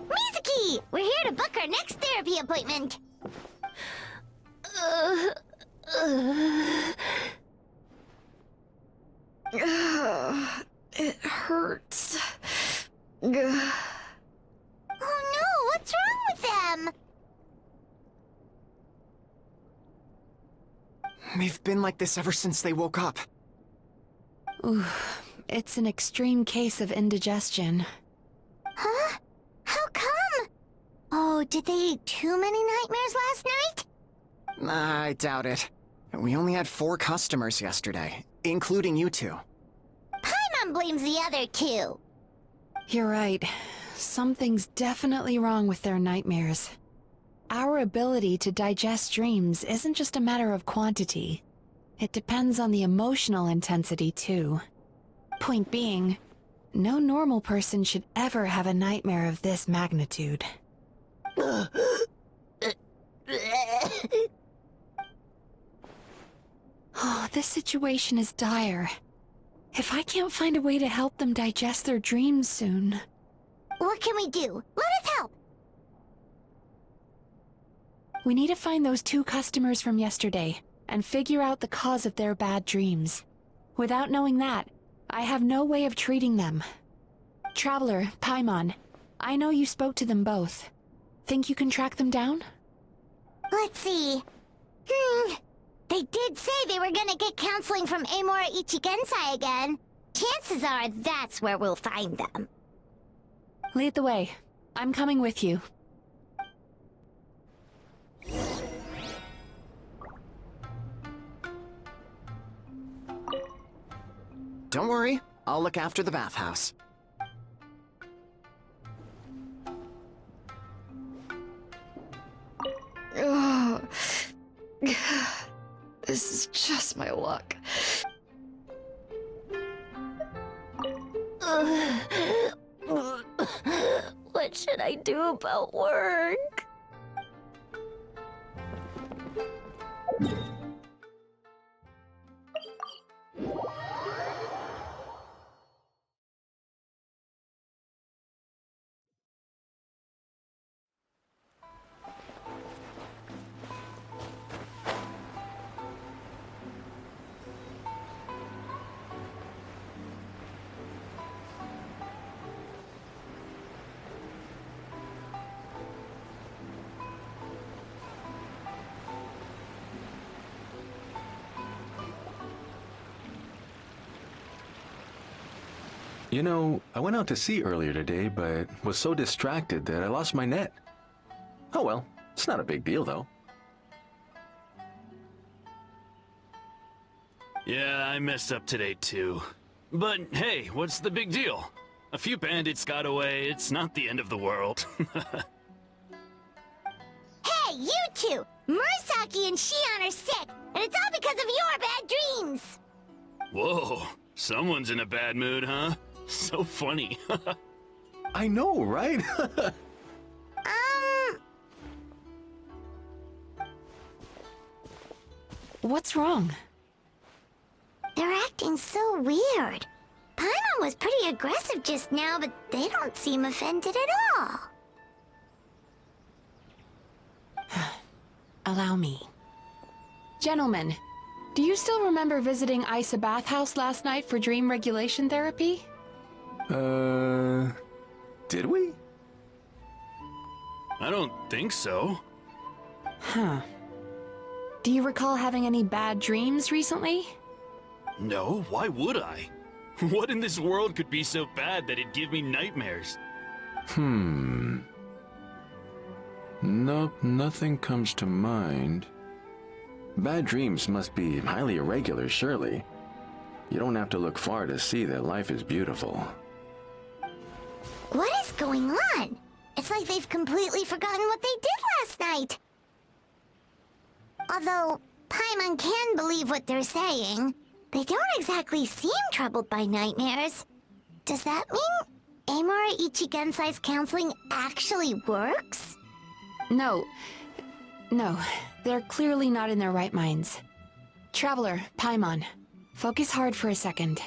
A: Mizuki! We're here to book our next therapy appointment!
H: It hurts.
A: Oh no, what's wrong with them?
G: They've been like this ever since they woke up.
E: Ooh, it's an extreme case of indigestion.
A: Huh? How come? Oh, did they eat too many nightmares last night?
G: I doubt it. We only had 4 customers yesterday, including you two.
A: Paimon blames the other 2.
E: You're right. Something's definitely wrong with their nightmares. Our ability to digest dreams isn't just a matter of quantity. It depends on the emotional intensity, too. Point being, no normal person should ever have a nightmare of this magnitude. Oh, this situation is dire. If I can't find a way to help them digest their dreams soon...
A: What can we do? Let us help!
E: We need to find those 2 customers from yesterday, and figure out the cause of their bad dreams. Without knowing that, I have no way of treating them. Traveler, Paimon, I know you spoke to them both. Think you can track them down?
A: Let's see. They did say they were gonna get counseling from Amora Ichigensai again. Chances are that's where we'll find them.
E: Lead the way. I'm coming with you.
G: Don't worry, I'll look after the bathhouse.
H: Ugh. This is just my luck.
F: What should I do about work?
K: You know, I went out to sea earlier today, but was so distracted that I lost my net. Oh well, it's not a big deal though.
J: Yeah, I messed up today too. But hey, what's the big deal? A few bandits got away, it's not the end of the world.
A: Hey, you 2! Murasaki and Shion are sick, and it's all because of your bad dreams!
J: Whoa, someone's in a bad mood, huh? So funny.
K: I know, right?
E: What's wrong?
A: They're acting so weird. Paimon was pretty aggressive just now, but they don't seem offended at all.
E: Allow me. Gentlemen, do you still remember visiting Isa Bathhouse last night for dream regulation therapy?
K: Did we?
J: I don't think so.
E: Huh. Do you recall having any bad dreams recently?
J: No, why would I? What in this world could be so bad that it'd give me nightmares?
K: Nope, nothing comes to mind. Bad dreams must be highly irregular, surely. You don't have to look far to see that life is beautiful.
A: What is going on? It's like they've completely forgotten what they did last night. Although Paimon can believe what they're saying, they don't exactly seem troubled by nightmares. Does that mean Amora Ichigensai's counseling actually works?
E: No, they're clearly not in their right minds. Traveler, Paimon, focus hard for a second.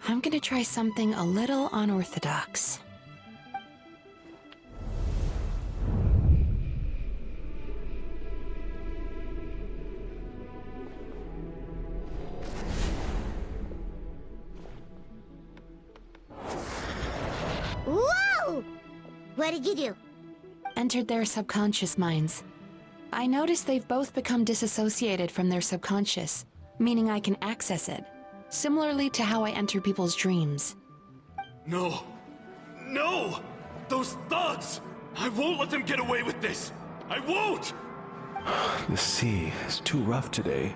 E: I'm gonna try something a little unorthodox.
A: Whoa! What did you do?
E: Entered their subconscious minds. I noticed they've both become disassociated from their subconscious, meaning I can access it, similarly to how I enter people's dreams.
J: No! No! Those thugs! I won't let them get away with this! I won't!
K: The sea is too rough today.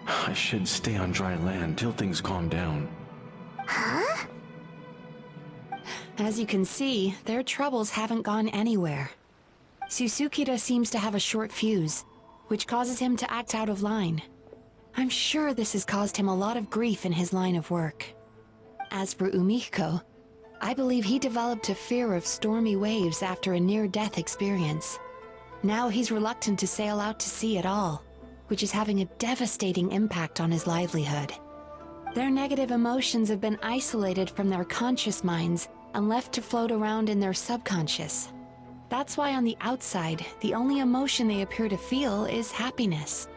K: I should stay on dry land till things calm down.
A: Huh?
E: As you can see, their troubles haven't gone anywhere. Susukira seems to have a short fuse, which causes him to act out of line. I'm sure this has caused him a lot of grief in his line of work. As for Umiko, I believe he developed a fear of stormy waves after a near-death experience. Now he's reluctant to sail out to sea at all, which is having a devastating impact on his livelihood. Their negative emotions have been isolated from their conscious minds and left to float around in their subconscious. That's why on the outside, the only emotion they appear to feel is happiness.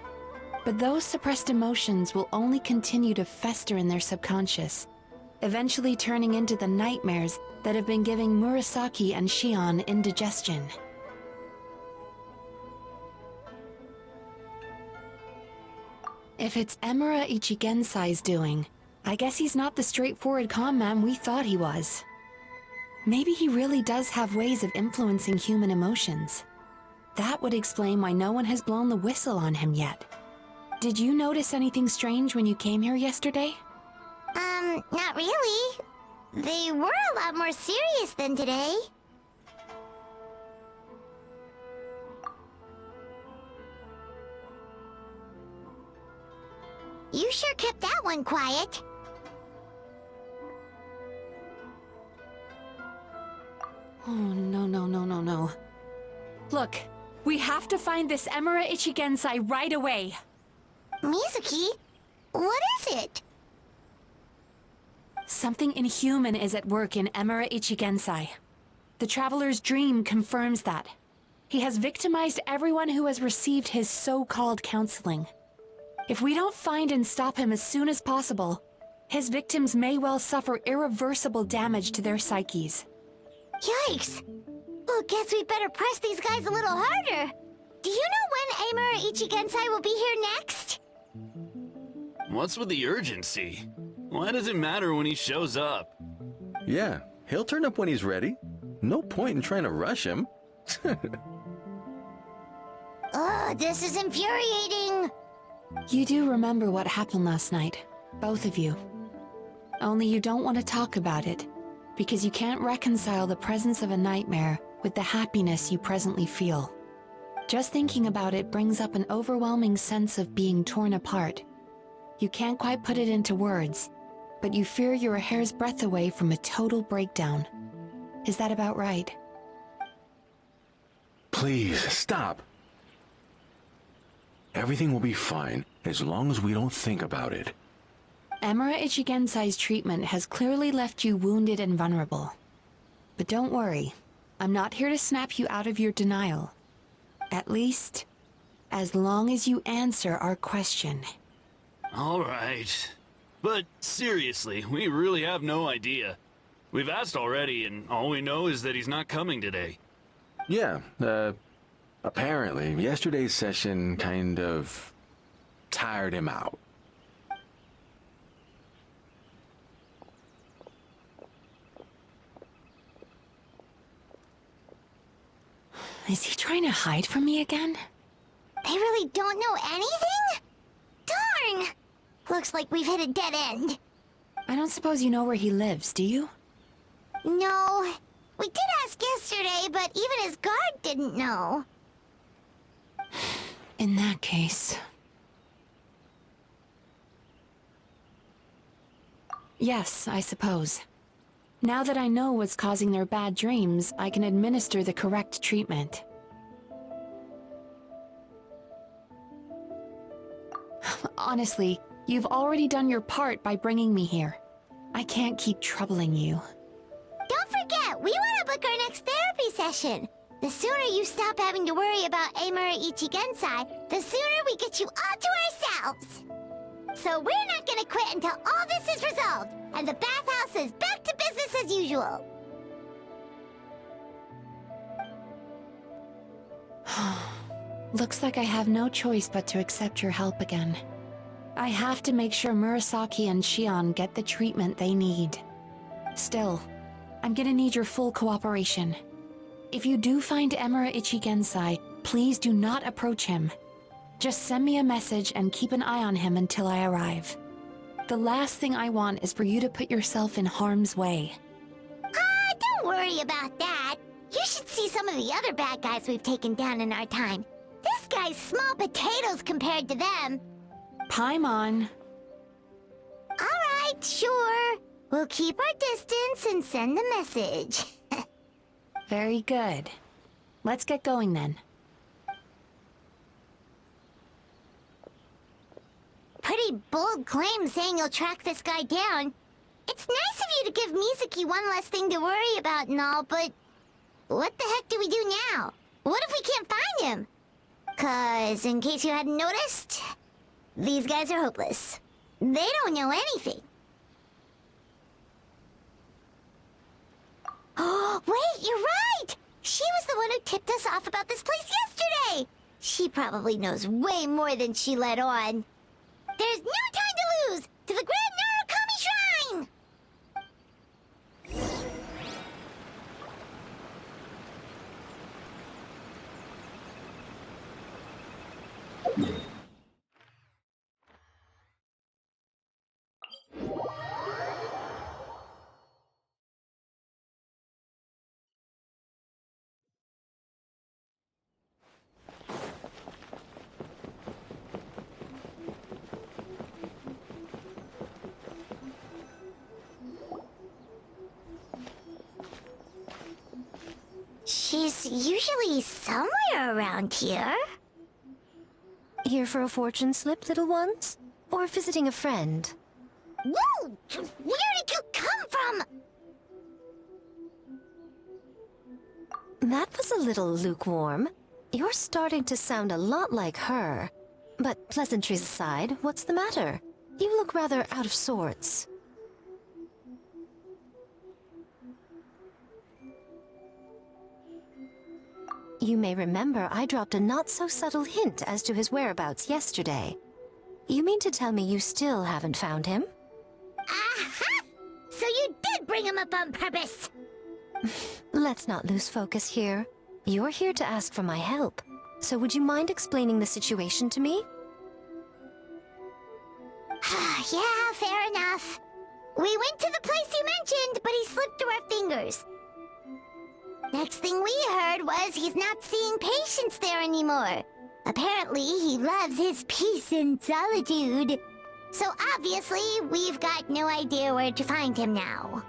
E: But those suppressed emotions will only continue to fester in their subconscious, eventually turning into the nightmares that have been giving Murasaki and Shion indigestion. If it's Emura Ichigensai's doing, I guess he's not the straightforward calm man we thought he was. Maybe he really does have ways of influencing human emotions. That would explain why no one has blown the whistle on him yet. Did you notice anything strange when you came here yesterday?
A: Not really. They were a lot more serious than today. You sure kept that one quiet.
E: Oh, no. Look, we have to find this Emura Ichigensai right away.
A: Mizuki, what is it?
E: Something inhuman is at work in Emura Ichigensai. The Traveler's dream confirms that. He has victimized everyone who has received his so-called counseling. If we don't find and stop him as soon as possible, his victims may well suffer irreversible damage to their psyches.
A: Yikes! Well, guess we better press these guys a little harder. Do you know when Emura Ichigensai will be here next?
J: What's with the urgency? Why does it matter when he shows up?
K: Yeah, he'll turn up when he's ready. No point in trying to rush him.
A: Ugh, this is infuriating.
E: You do remember what happened last night, both of you. Only you don't want to talk about it, because you can't reconcile the presence of a nightmare with the happiness you presently feel. Just thinking about it brings up an overwhelming sense of being torn apart. You can't quite put it into words, but you fear you're a hair's breadth away from a total breakdown. Is that about right?
K: Please, stop. Everything will be fine, as long as we don't think about it.
E: Emura Ichigensai's treatment has clearly left you wounded and vulnerable. But don't worry, I'm not here to snap you out of your denial. At least, as long as you answer our question.
J: All right. But seriously, we really have no idea. We've asked already, and all we know is that he's not coming today.
K: Yeah, apparently, yesterday's session kind of tired him out.
E: Is he trying to hide from me again?
A: They really don't know anything? Darn! Looks like we've hit a dead end.
E: I don't suppose you know where he lives, do you?
A: No. We did ask yesterday, but even his guard didn't know.
E: In that case... Yes, I suppose. Now that I know what's causing their bad dreams, I can administer the correct treatment. Honestly, you've already done your part by bringing me here. I can't keep troubling you.
A: Don't forget, we want to book our next therapy session. The sooner you stop having to worry about Emura Ichigensai, the sooner we get you all to ourselves. So we're not gonna quit until all this is resolved, and the bathhouse is back to business as usual.
E: Looks like I have no choice but to accept your help again. I have to make sure Murasaki and Shion get the treatment they need. Still, I'm gonna need your full cooperation. If you do find Emura Ichigensai, please do not approach him. Just send me a message and keep an eye on him until I arrive. The last thing I want is for you to put yourself in harm's way.
A: Don't worry about that. You should see some of the other bad guys we've taken down in our time. This guy's small potatoes compared to them.
E: Paimon.
A: Alright, sure. We'll keep our distance and send the message.
E: Very good. Let's get going then.
A: Pretty bold claim saying you'll track this guy down. It's nice of you to give Mizuki one less thing to worry about and all, but what the heck do we do now? What if we can't find him? 'Cause, in case you hadn't noticed, these guys are hopeless. They don't know anything. Oh, wait, you're right! She was the one who tipped us off about this place yesterday! She probably knows way more than she let on. There's no time to lose! To the Grand Narukami Shrine! She's usually somewhere around here.
I: Here for a fortune slip, little ones? Or visiting a friend?
A: Whoa! Where did you come from?
I: That was a little lukewarm. You're starting to sound a lot like her. But pleasantries aside, what's the matter? You look rather out of sorts. You may remember I dropped a not-so-subtle hint as to his whereabouts yesterday. You mean to tell me you still haven't found him?
A: Aha! So you did bring him up on purpose!
I: Let's not lose focus here. You're here to ask for my help. So would you mind explaining the situation to me?
A: Yeah, fair enough. We went to the place you mentioned, but he slipped through our fingers. Next thing we heard was he's not seeing patients there anymore. Apparently, he loves his peace and solitude. So obviously, we've got no idea where to find him now.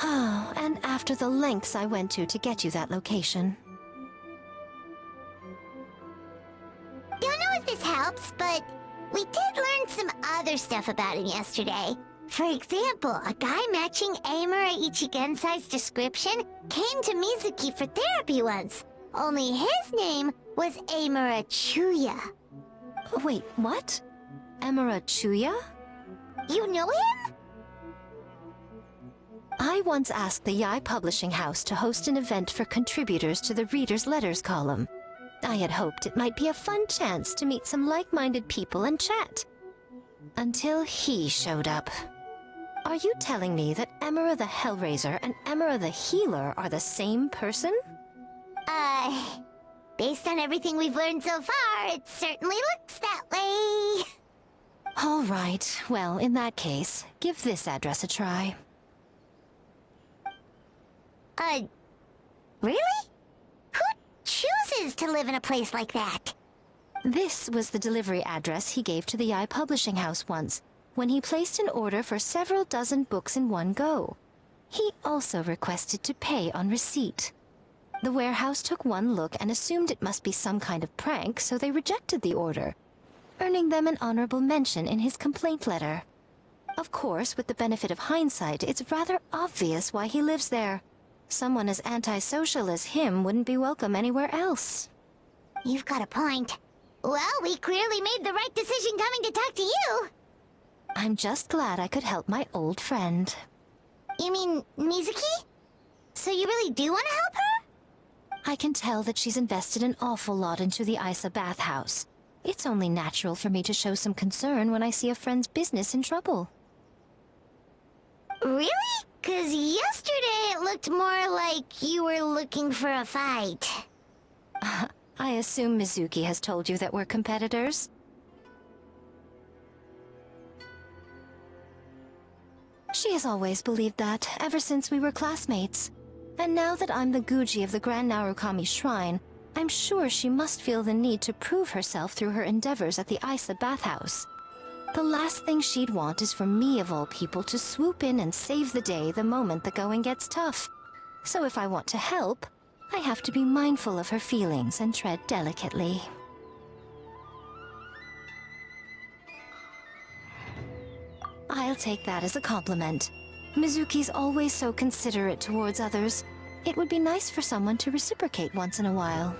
I: Oh, and after the lengths I went to get you that location.
A: Don't know if this helps, but we did learn some other stuff about him yesterday. For example, a guy matching Emura Ichigensai's description came to Mizuki for therapy once. Only his name was Emura Chuya.
I: Wait, what? Emura Chuya?
A: You know him?
I: I once asked the Yae Publishing House to host an event for contributors to the Reader's Letters column. I had hoped it might be a fun chance to meet some like-minded people and chat. Until he showed up. Are you telling me that Emura the Hellraiser and Emura the Healer are the same person?
A: Based on everything we've learned so far, it certainly looks that way.
I: All right, well, in that case, give this address a try.
A: Really? Who chooses to live in a place like that?
I: This was the delivery address he gave to the Yae Publishing House once, when he placed an order for several dozen books in one go. He also requested to pay on receipt. The warehouse took one look and assumed it must be some kind of prank, so they rejected the order, earning them an honorable mention in his complaint letter. Of course, with the benefit of hindsight, it's rather obvious why he lives there. Someone as antisocial as him wouldn't be welcome anywhere else.
A: You've got a point. Well, we clearly made the right decision coming to talk to you.
I: I'm just glad I could help my old friend.
A: You mean Mizuki? So you really do want to help her?
I: I can tell that she's invested an awful lot into the Isa bathhouse. It's only natural for me to show some concern when I see a friend's business in trouble.
A: Really? 'Cause yesterday it looked more like you were looking for a fight.
I: I assume Mizuki has told you that we're competitors? She has always believed that, ever since we were classmates. And now that I'm the Guji of the Grand Narukami Shrine, I'm sure she must feel the need to prove herself through her endeavors at the Isa bathhouse. The last thing she'd want is for me, of all people, to swoop in and save the day the moment the going gets tough. So if I want to help, I have to be mindful of her feelings and tread delicately. I'll take that as a compliment. Mizuki's always so considerate towards others. It would be nice for someone to reciprocate once in a while.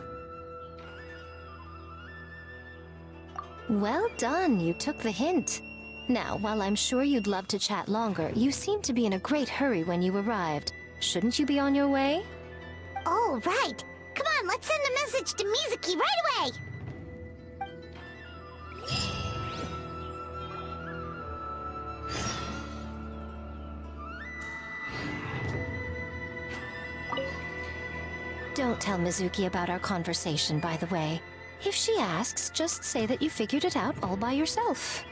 I: Well done, you took the hint. Now, while I'm sure you'd love to chat longer, you seemed to be in a great hurry when you arrived. Shouldn't you be on your way?
A: Oh, right. Come on, let's send a message to Mizuki right away.
I: Don't tell Mizuki about our conversation, by the way. If she asks, just say that you figured it out all by yourself.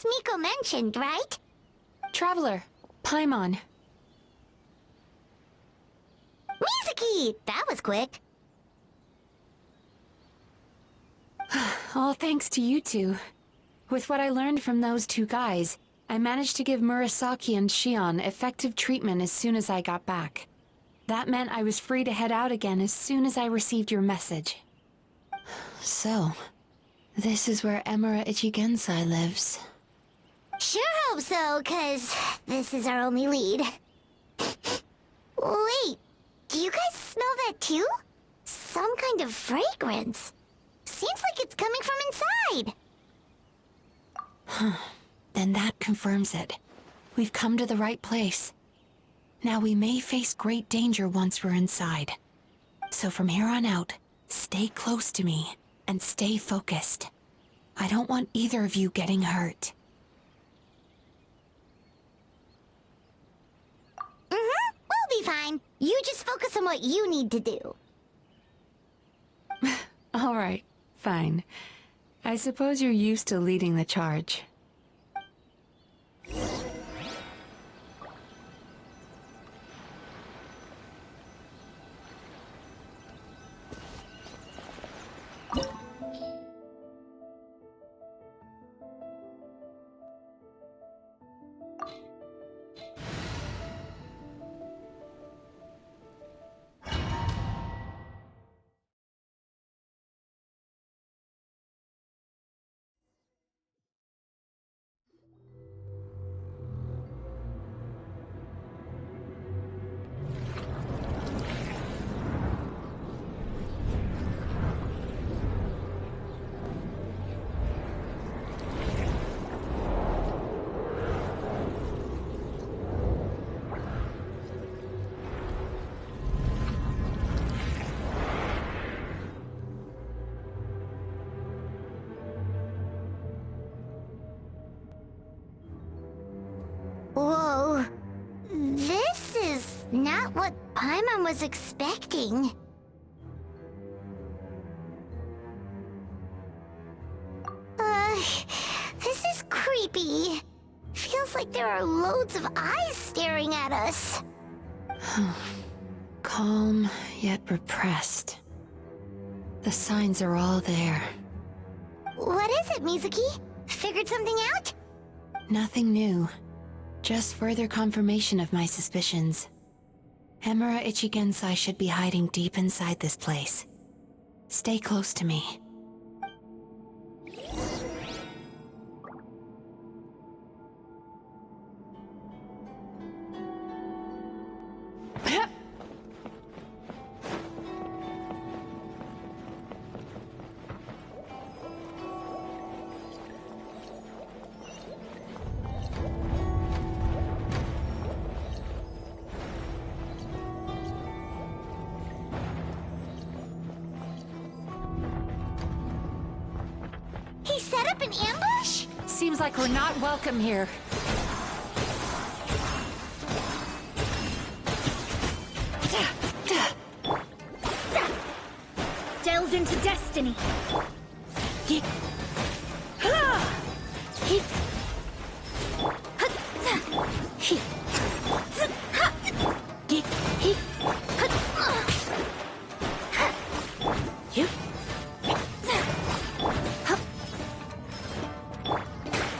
A: Miko mentioned, right?
E: Traveler, Paimon.
A: Mizuki! That was quick.
E: All thanks to you two. With what I learned from those two guys, I managed to give Murasaki and Shion effective treatment as soon as I got back. That meant I was free to head out again as soon as I received your message. So, this is where Emura Ichigensai lives.
A: Sure hope so, 'cause this is our only lead. Wait, do you guys smell that too? Some kind of fragrance. Seems like it's coming from inside.
E: Then that confirms it. We've come to the right place. Now we may face great danger once we're inside. So from here on out, stay close to me and stay focused. I don't want either of you getting hurt.
A: We'll be fine. You just focus on what you need to do.
E: All right, fine. I suppose you're used to leading the charge.
A: Whoa. This is not what Paimon was expecting. This is creepy. Feels like there are loads of eyes staring at us.
E: Calm, yet repressed. The signs are all there.
A: What is it, Mizuki? Figured something out?
E: Nothing new. Just further confirmation of my suspicions. Emura Ichigensai should be hiding deep inside this place. Stay close to me.
A: He set up an ambush?
E: Seems like we're not welcome here.
O: Delve into destiny.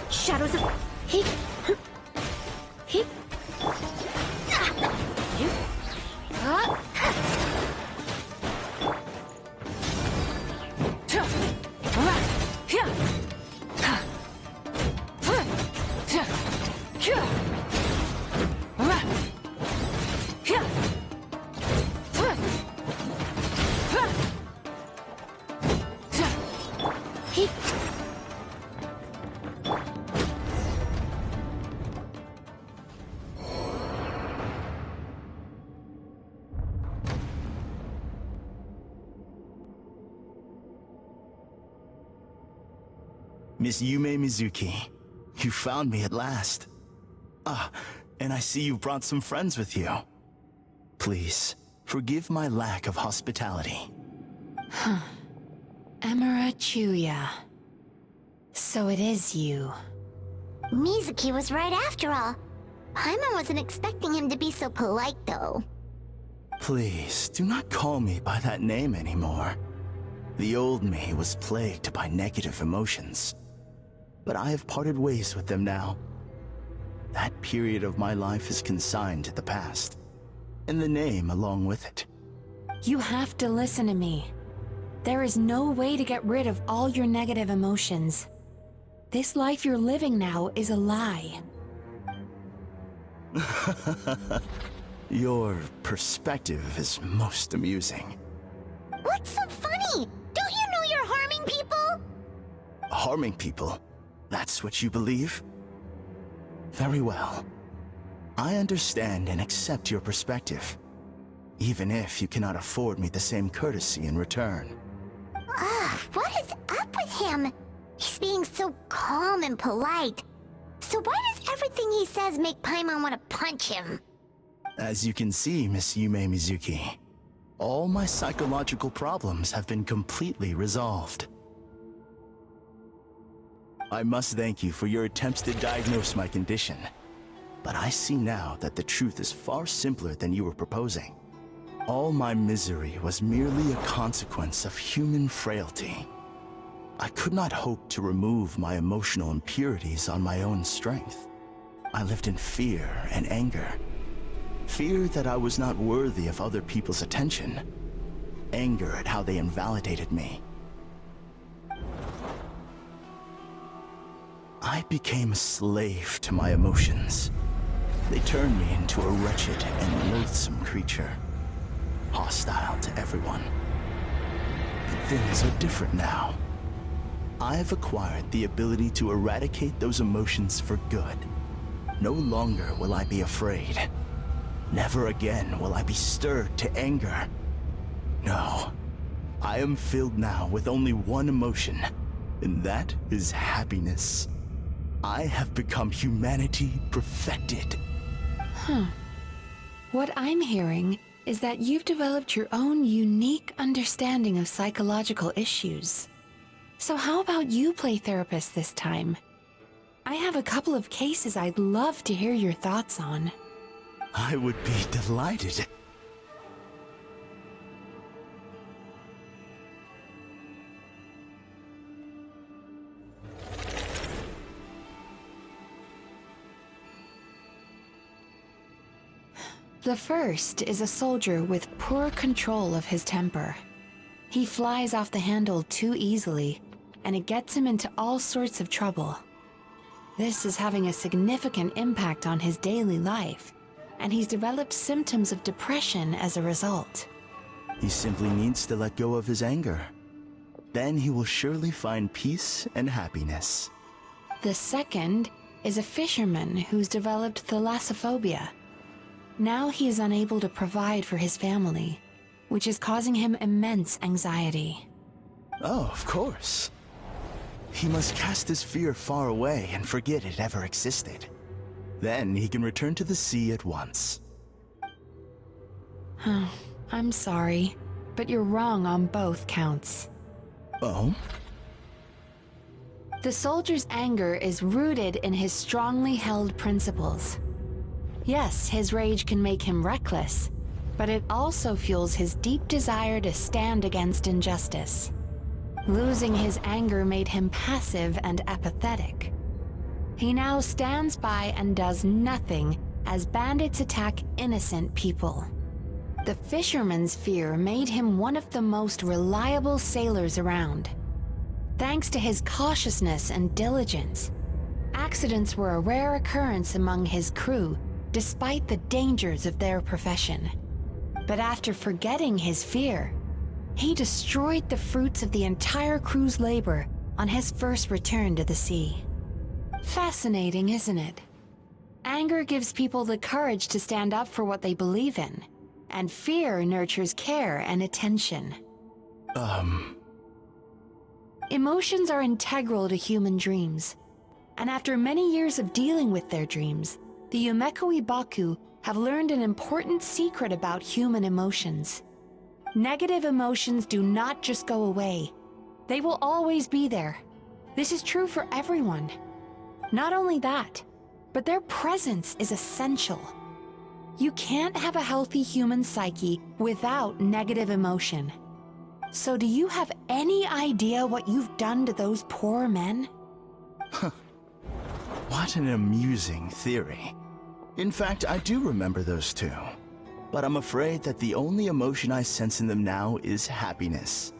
O: Shadows of
M: Miss Yumemizuki, you found me at last. Ah, and I see you brought some friends with you. Please, forgive my lack of hospitality.
E: Emura Chuya. So it is you.
A: Mizuki was right after all. Paimon wasn't expecting him to be so polite, though.
M: Please, do not call me by that name anymore. The old me was plagued by negative emotions. But I have parted ways with them now. That period of my life is consigned to the past, and the name along with it.
E: You have to listen to me. There is no way to get rid of all your negative emotions. This life you're living now is a lie.
M: Your perspective is most amusing.
A: What's so funny? Don't you know you're harming people?
M: Harming people? That's what you believe? Very well. I understand and accept your perspective, even if you cannot afford me the same courtesy in return.
A: What is up with him? He's being so calm and polite. So why does everything he says make Paimon want to punch him?
M: As you can see, Miss Yumemizuki, all my psychological problems have been completely resolved. I must thank you for your attempts to diagnose my condition, but I see now that the truth is far simpler than you were proposing. All my misery was merely a consequence of human frailty. I could not hope to remove my emotional impurities on my own strength. I lived in fear and anger. Fear that I was not worthy of other people's attention. Anger at how they invalidated me. I became a slave to my emotions. They turned me into a wretched and loathsome creature, hostile to everyone. But things are different now. I've acquired the ability to eradicate those emotions for good. No longer will I be afraid. Never again will I be stirred to anger. No, I am filled now with only one emotion, and that is happiness. I have become humanity perfected.
E: What I'm hearing is that you've developed your own unique understanding of psychological issues. So how about you play therapist this time? I have a couple of cases I'd love to hear your thoughts on.
M: I would be delighted.
E: The first is a soldier with poor control of his temper. He flies off the handle too easily, and it gets him into all sorts of trouble. This is having a significant impact on his daily life, and he's developed symptoms of depression as a result.
M: He simply needs to let go of his anger. Then he will surely find peace and happiness.
E: The second is a fisherman who's developed thalassophobia. Now he is unable to provide for his family, which is causing him immense anxiety.
M: Oh, of course. He must cast his fear far away and forget it ever existed. Then he can return to the sea at once.
E: I'm sorry, but you're wrong on both counts.
M: Oh?
E: The soldier's anger is rooted in his strongly held principles. Yes, his rage can make him reckless, but it also fuels his deep desire to stand against injustice. Losing his anger made him passive and apathetic. He now stands by and does nothing as bandits attack innocent people. The fisherman's fear made him one of the most reliable sailors around. Thanks to his cautiousness and diligence, accidents were a rare occurrence among his crew, despite the dangers of their profession. But after forgetting his fear, he destroyed the fruits of the entire crew's labor on his first return to the sea. Fascinating, isn't it? Anger gives people the courage to stand up for what they believe in, and fear nurtures care and attention. Emotions are integral to human dreams, and after many years of dealing with their dreams, the Yumemizuki Baku have learned an important secret about human emotions. Negative emotions do not just go away. They will always be there. This is true for everyone. Not only that, but their presence is essential. You can't have a healthy human psyche without negative emotion. So do you have any idea what you've done to those poor men?
M: What an amusing theory. In fact, I do remember those two. But I'm afraid that the only emotion I sense in them now is happiness.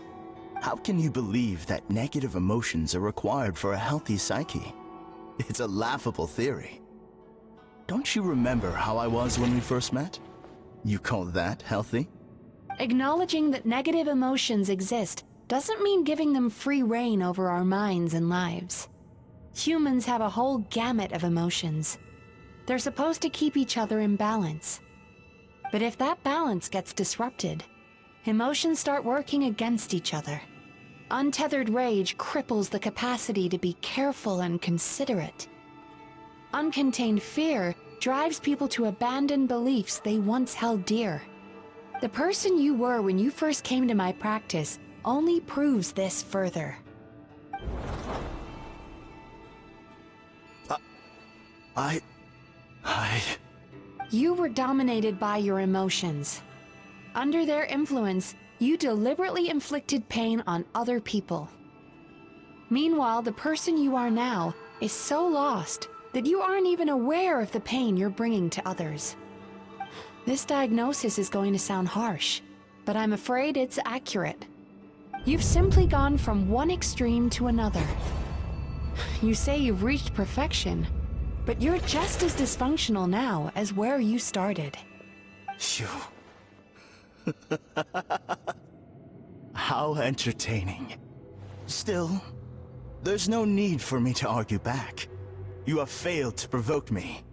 M: How can you believe that negative emotions are required for a healthy psyche? It's a laughable theory. Don't you remember how I was when we first met? You call that healthy?
E: Acknowledging that negative emotions exist doesn't mean giving them free rein over our minds and lives. Humans have a whole gamut of emotions. They're supposed to keep each other in balance. But if that balance gets disrupted, emotions start working against each other. Untethered rage cripples the capacity to be careful and considerate. Uncontained fear drives people to abandon beliefs they once held dear. The person you were when you first came to my practice only proves this further. You were dominated by your emotions. Under their influence, you deliberately inflicted pain on other people. Meanwhile, the person you are now is so lost that you aren't even aware of the pain you're bringing to others. This diagnosis is going to sound harsh, but I'm afraid it's accurate. You've simply gone from one extreme to another. You say you've reached perfection, but you're just as dysfunctional now as where you started.
M: Phew. How entertaining. Still, there's no need for me to argue back. You have failed to provoke me.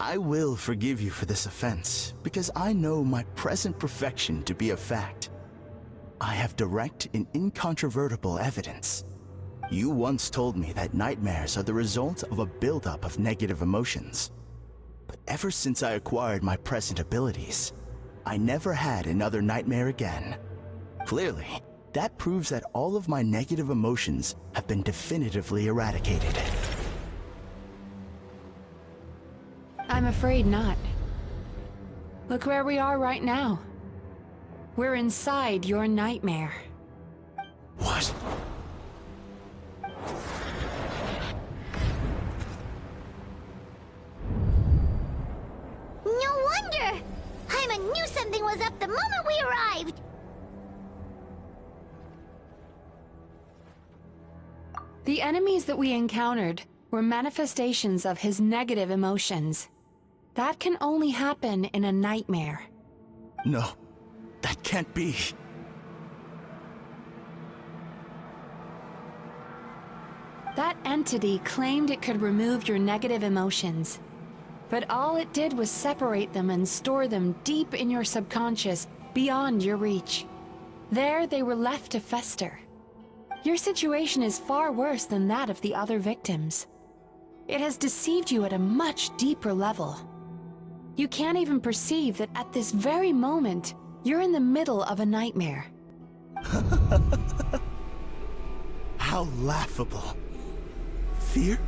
M: I will forgive you for this offense, because I know my present perfection to be a fact. I have direct and incontrovertible evidence. You once told me that nightmares are the result of a buildup of negative emotions. But ever since I acquired my present abilities, I never had another nightmare again. Clearly, That proves that all of my negative emotions have been definitively eradicated.
E: I'm afraid not. Look where we are right now. We're inside your nightmare.
M: What?
A: No wonder! Paimon knew something was up the moment we arrived!
E: The enemies that we encountered were manifestations of his negative emotions. That can only happen in a nightmare.
M: No, that can't be.
E: That entity claimed it could remove your negative emotions. But all it did was separate them and store them deep in your subconscious, beyond your reach. There they were left to fester. Your situation is far worse than that of the other victims. It has deceived you at a much deeper level. You can't even perceive that at this very moment, you're in the middle of a nightmare.
M: How laughable. Fear?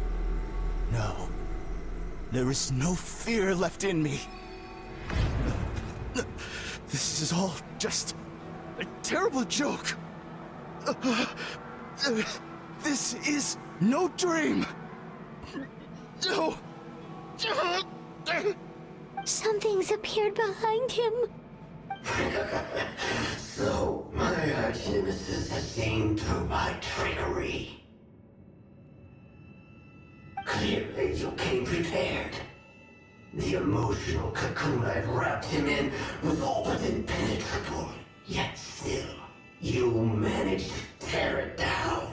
M: No. There is no fear left in me. This is all just a terrible joke. This is no dream. No.
A: Something's appeared behind him.
N: So, my arch-nemesis has seen through my trickery. Clearly, you came prepared. The emotional cocoon I've wrapped him in was all but impenetrable. Yet still, you managed to tear it down.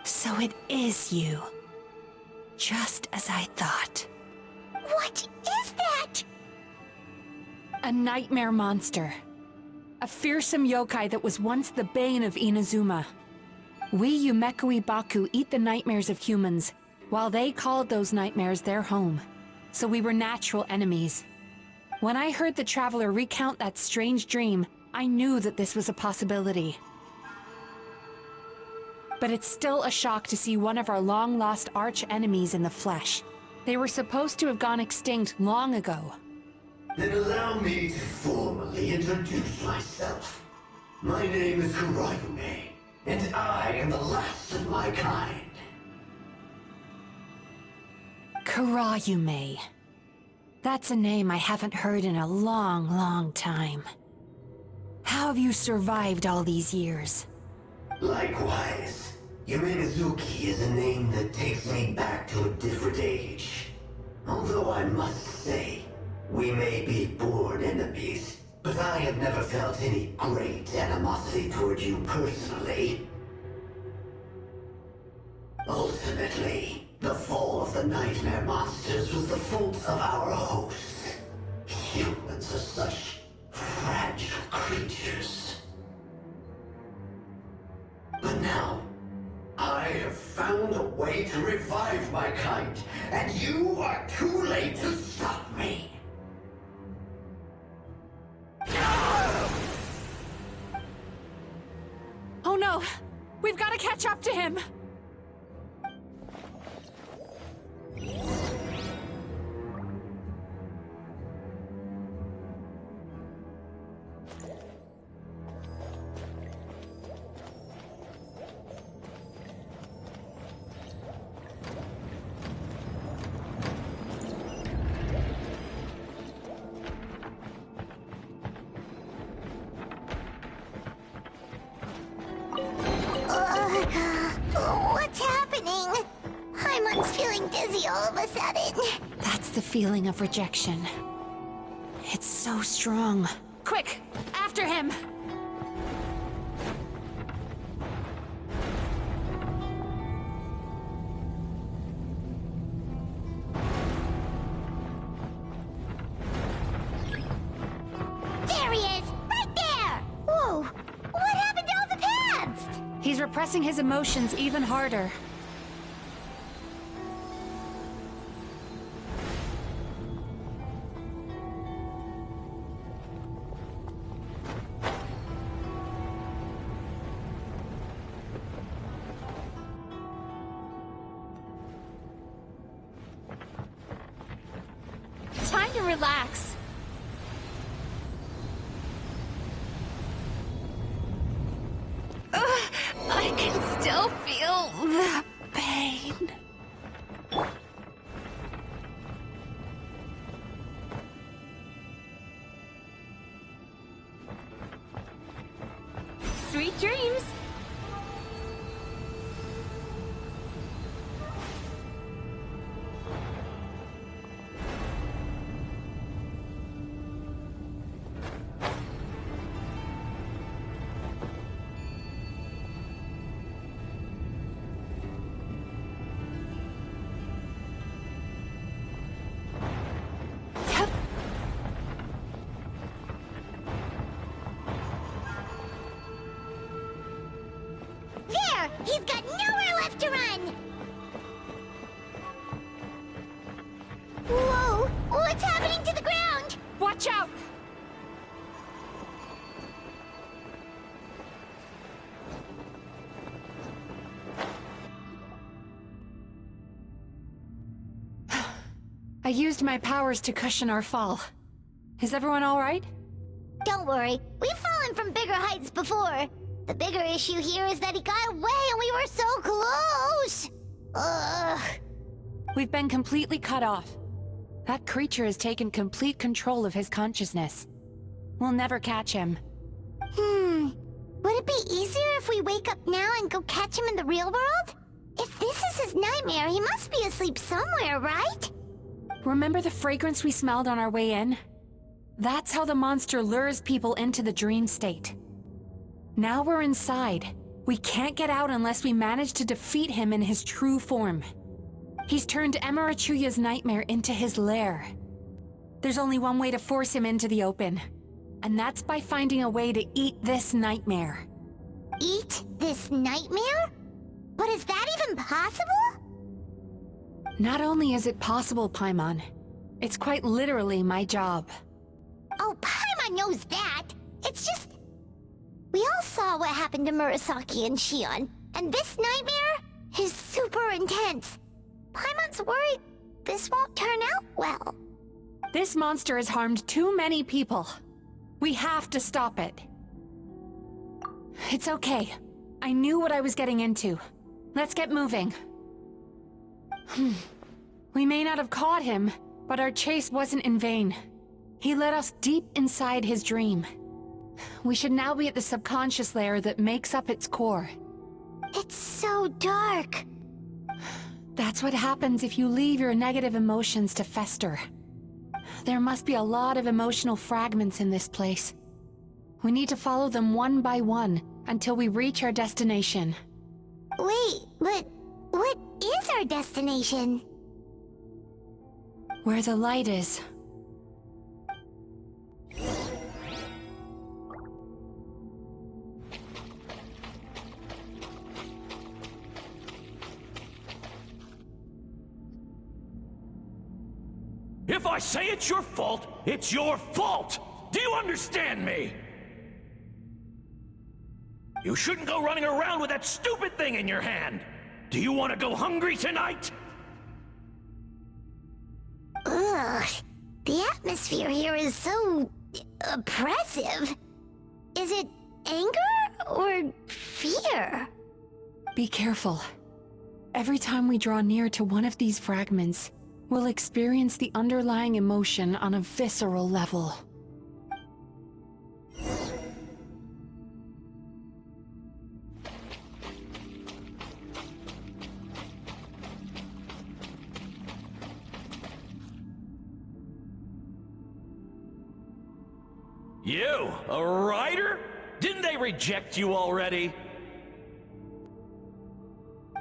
E: So it is you. Just as I thought.
A: What is that?
E: A nightmare monster. A fearsome yokai that was once the bane of Inazuma. We Yumekui Baku eat the nightmares of humans, while they called those nightmares their home. So we were natural enemies. When I heard the Traveler recount that strange dream, I knew that this was a possibility. But it's still a shock to see one of our long-lost arch-enemies in the flesh. They were supposed to have gone extinct long ago.
N: Then allow me to formally introduce myself. My name is Kurayume, and I am the last of my kind.
E: Kurayume. That's a name I haven't heard in a long, long time. How have you survived all these years?
N: Likewise. Yumemizuki is a name that takes me back to a different age. Although I must say, we may be born enemies, but I have never felt any great animosity toward you personally. Ultimately, the fall of the nightmare monsters was the fault of our hosts. Humans are such fragile creatures. But now, I have found a way to revive my kind, and you are too late to stop me.
E: Oh no! We've got to catch up to him!
A: What's happening? Paimon's feeling dizzy all of a sudden.
E: That's the feeling of rejection. It's so strong. Quick! After him!
A: There he is! Right there! Whoa! What happened to all the paths?
E: He's repressing his emotions even harder. relax. I can still feel the pain.
F: Sweet dreams!
A: There! He's got nowhere left to run! Whoa! What's happening to the ground?
E: Watch out! I used my powers to cushion our fall. Is everyone all right?
A: Don't worry, we've fallen from bigger heights before. The bigger issue here is that he got away and we were so close! Ugh.
E: We've been completely cut off. That creature has taken complete control of his consciousness. We'll never catch him.
A: Would it be easier if we wake up now and go catch him in the real world? If this is his nightmare, he must be asleep somewhere, right?
E: Remember the fragrance we smelled on our way in? That's how the monster lures people into the dream state. Now we're inside. We can't get out unless we manage to defeat him in his true form. He's turned Emirachuya's nightmare into his lair. There's only one way to force him into the open, and that's by finding a way to eat this nightmare.
A: Eat this nightmare? But is that even possible?
E: Not only is it possible, Paimon, it's quite literally my job.
A: Oh, Paimon knows that. It's just... We all saw what happened to Murasaki and Shion, and this nightmare is super intense. Paimon's worried this won't turn out well.
E: This monster has harmed too many people. We have to stop it. It's okay. I knew what I was getting into. Let's get moving. We may not have caught him, but our chase wasn't in vain. He led us deep inside his dream. We should now be at the subconscious layer that makes up its core.
A: It's so dark.
E: That's what happens if you leave your negative emotions to fester. There must be a lot of emotional fragments in this place. We need to follow them one by one until we reach our destination.
A: Wait, but what is our destination?
E: Where the light is.
J: If I say it's your fault, it's your fault! Do you understand me? You shouldn't go running around with that stupid thing in your hand! Do you want to go hungry tonight?
A: Ugh. The atmosphere here is so... oppressive. Is it anger or fear?
E: Be careful. Every time we draw near to one of these fragments, we'll experience the underlying emotion on a visceral level.
J: You, a writer? Didn't they reject you already?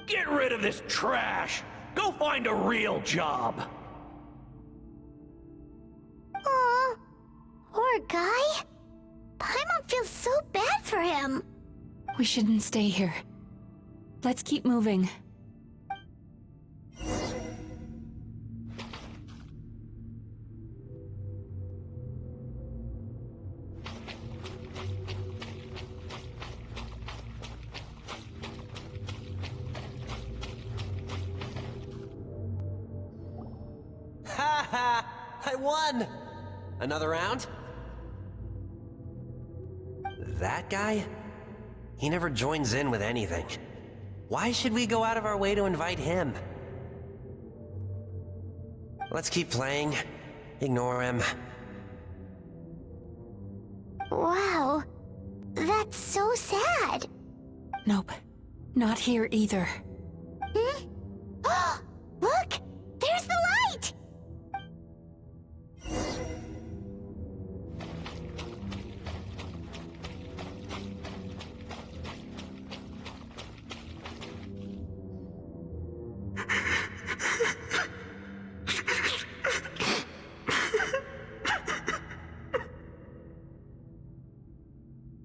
J: Get rid of this trash! Go find a real job!
A: Aw, poor guy. Paimon feels so bad for him.
E: We shouldn't stay here. Let's keep moving.
P: Ha ha! I won! Another round? That guy? He never joins in with anything. Why should we go out of our way to invite him? Let's keep playing. Ignore him.
A: Wow. That's so sad.
E: Nope. Not here either.
A: Hmm? Look! There's the light!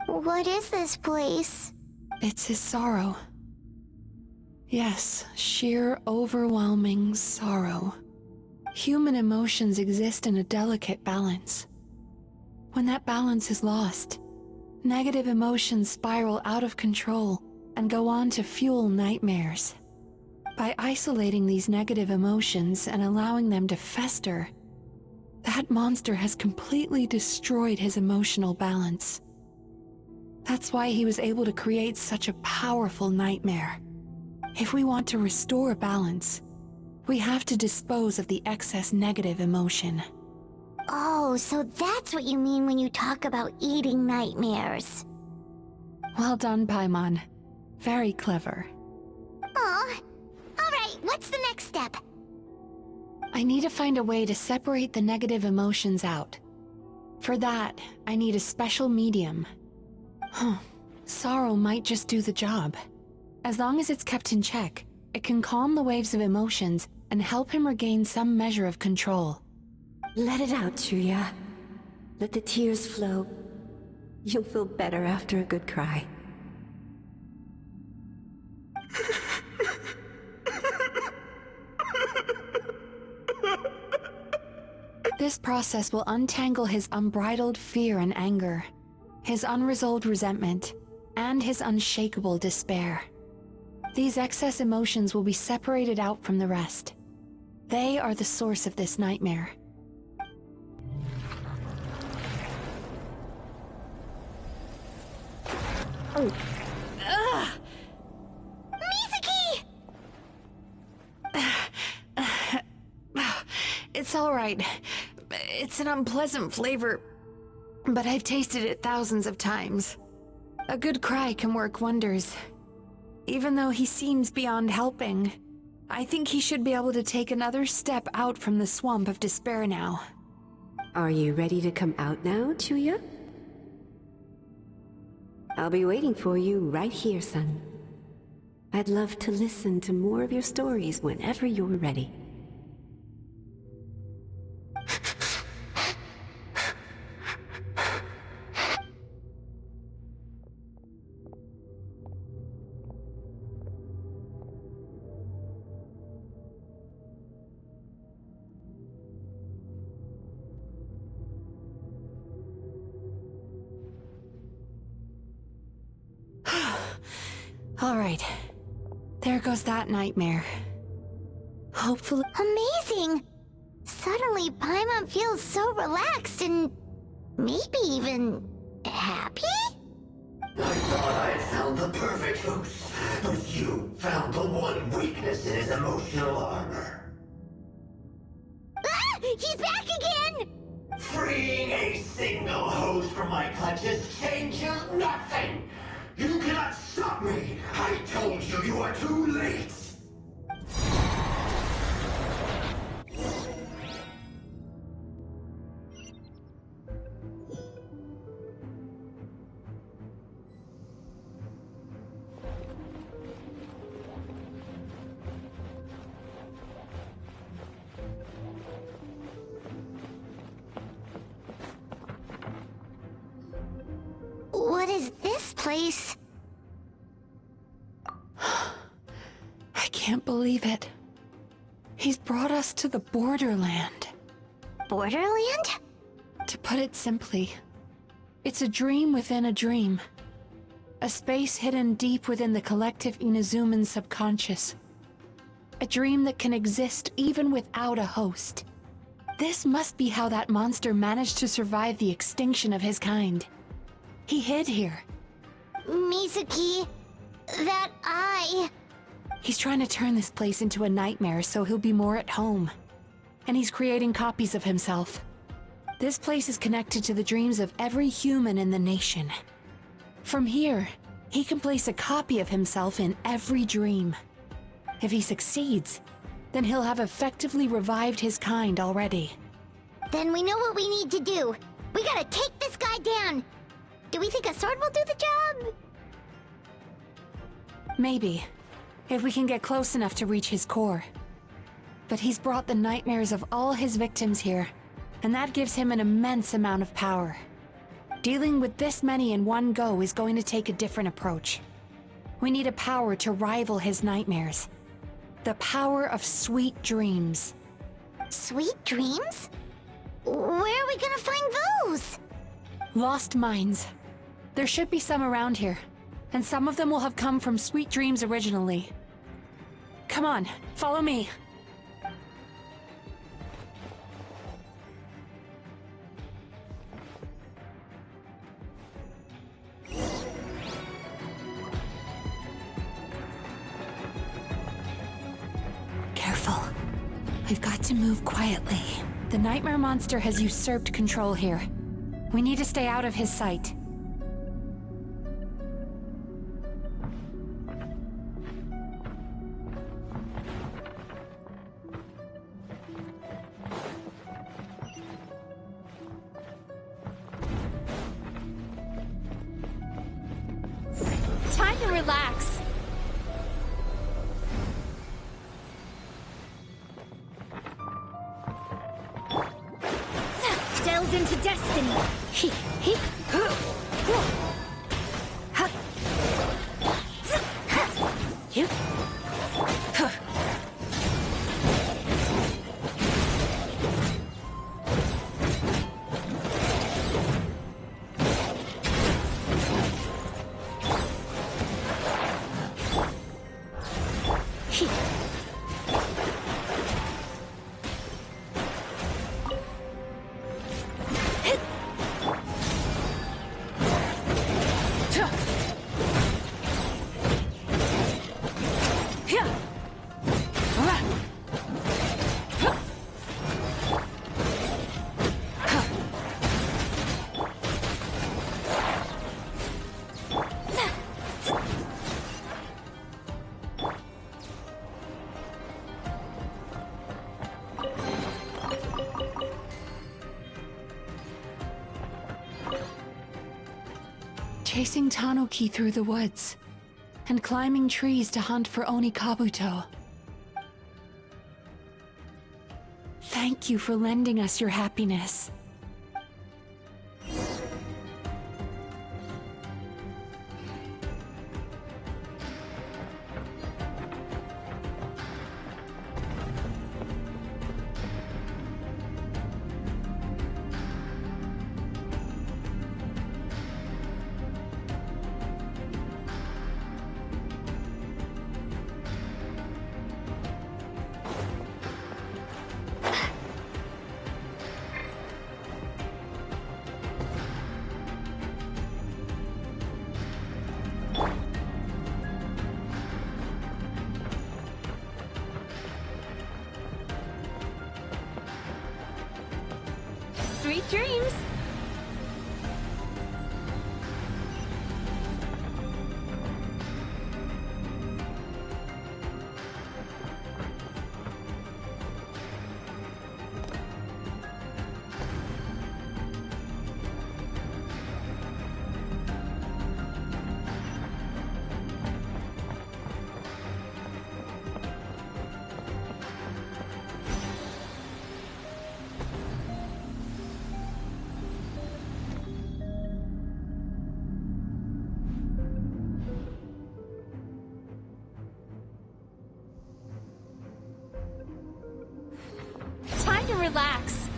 A: What is this place?
E: It's his sorrow. Yes, sheer overwhelming sorrow. Human emotions exist in a delicate balance. When that balance is lost, negative emotions spiral out of control and go on to fuel nightmares. By isolating these negative emotions and allowing them to fester, that monster has completely destroyed his emotional balance. That's why he was able to create such a powerful nightmare. If we want to restore balance, we have to dispose of the excess negative emotion.
A: Oh, so that's what you mean when you talk about eating nightmares.
E: Well done, Paimon. Very clever.
A: Aw. Alright, what's the next step?
E: I need to find a way to separate the negative emotions out. For that, I need a special medium. Sorrow might just do the job. As long as it's kept in check, it can calm the waves of emotions and help him regain some measure of control.
Q: Let it out, Chuya. Let the tears flow. You'll feel better after a good cry.
E: This process will untangle his unbridled fear and anger, his unresolved resentment, and his unshakable despair. These excess emotions will be separated out from the rest. They are the source of this nightmare.
A: Oh. Ugh! Mizuki!
E: It's all right. It's an unpleasant flavor, but I've tasted it thousands of times. A good cry can work wonders. Even though he seems beyond helping, I think he should be able to take another step out from the swamp of despair now.
Q: Are you ready to come out now, Chuya? I'll be waiting for you right here, son. I'd love to listen to more of your stories whenever you're ready.
E: All right. There goes that nightmare. Hopefully—
A: Amazing! Suddenly, Paimon feels so relaxed and maybe even happy?
N: I thought I had found the perfect host, but you found the one weakness in his emotional armor.
A: Ah! He's back again!
N: Freeing a single host from my clutches changes nothing! You cannot stop me! I told you you are too late!
A: What is this place?
E: I can't believe it. He's brought us to the Borderland.
A: Borderland?
E: To put it simply, it's a dream within a dream. A space hidden deep within the collective Inazuman subconscious. A dream that can exist even without a host. This must be how that monster managed to survive the extinction of his kind. He hid here.
A: Mizuki, that eye...
E: He's trying to turn this place into a nightmare so he'll be more at home. And he's creating copies of himself. This place is connected to the dreams of every human in the nation. From here, he can place a copy of himself in every dream. If he succeeds, then he'll have effectively revived his kind already.
A: Then we know what we need to do. We gotta take this guy down. Do we think a sword will do the job?
E: Maybe, if we can get close enough to reach his core. But he's brought the nightmares of all his victims here, and that gives him an immense amount of power. Dealing with this many in one go is going to take a different approach. We need a power to rival his nightmares. The power of sweet dreams.
A: Sweet dreams? Where are we gonna find those?
E: Lost minds. There should be some around here, and some of them will have come from sweet dreams originally. Come on, follow me. Careful. We've got to move quietly. The nightmare monster has usurped control here. We need to stay out of his sight.
F: Time to relax.
O: Delved into destiny.
E: Chasing Tanuki through the woods, and climbing trees to hunt for Oni Kabuto. Thank you for lending us your happiness.
F: Sweet dreams. Time to relax.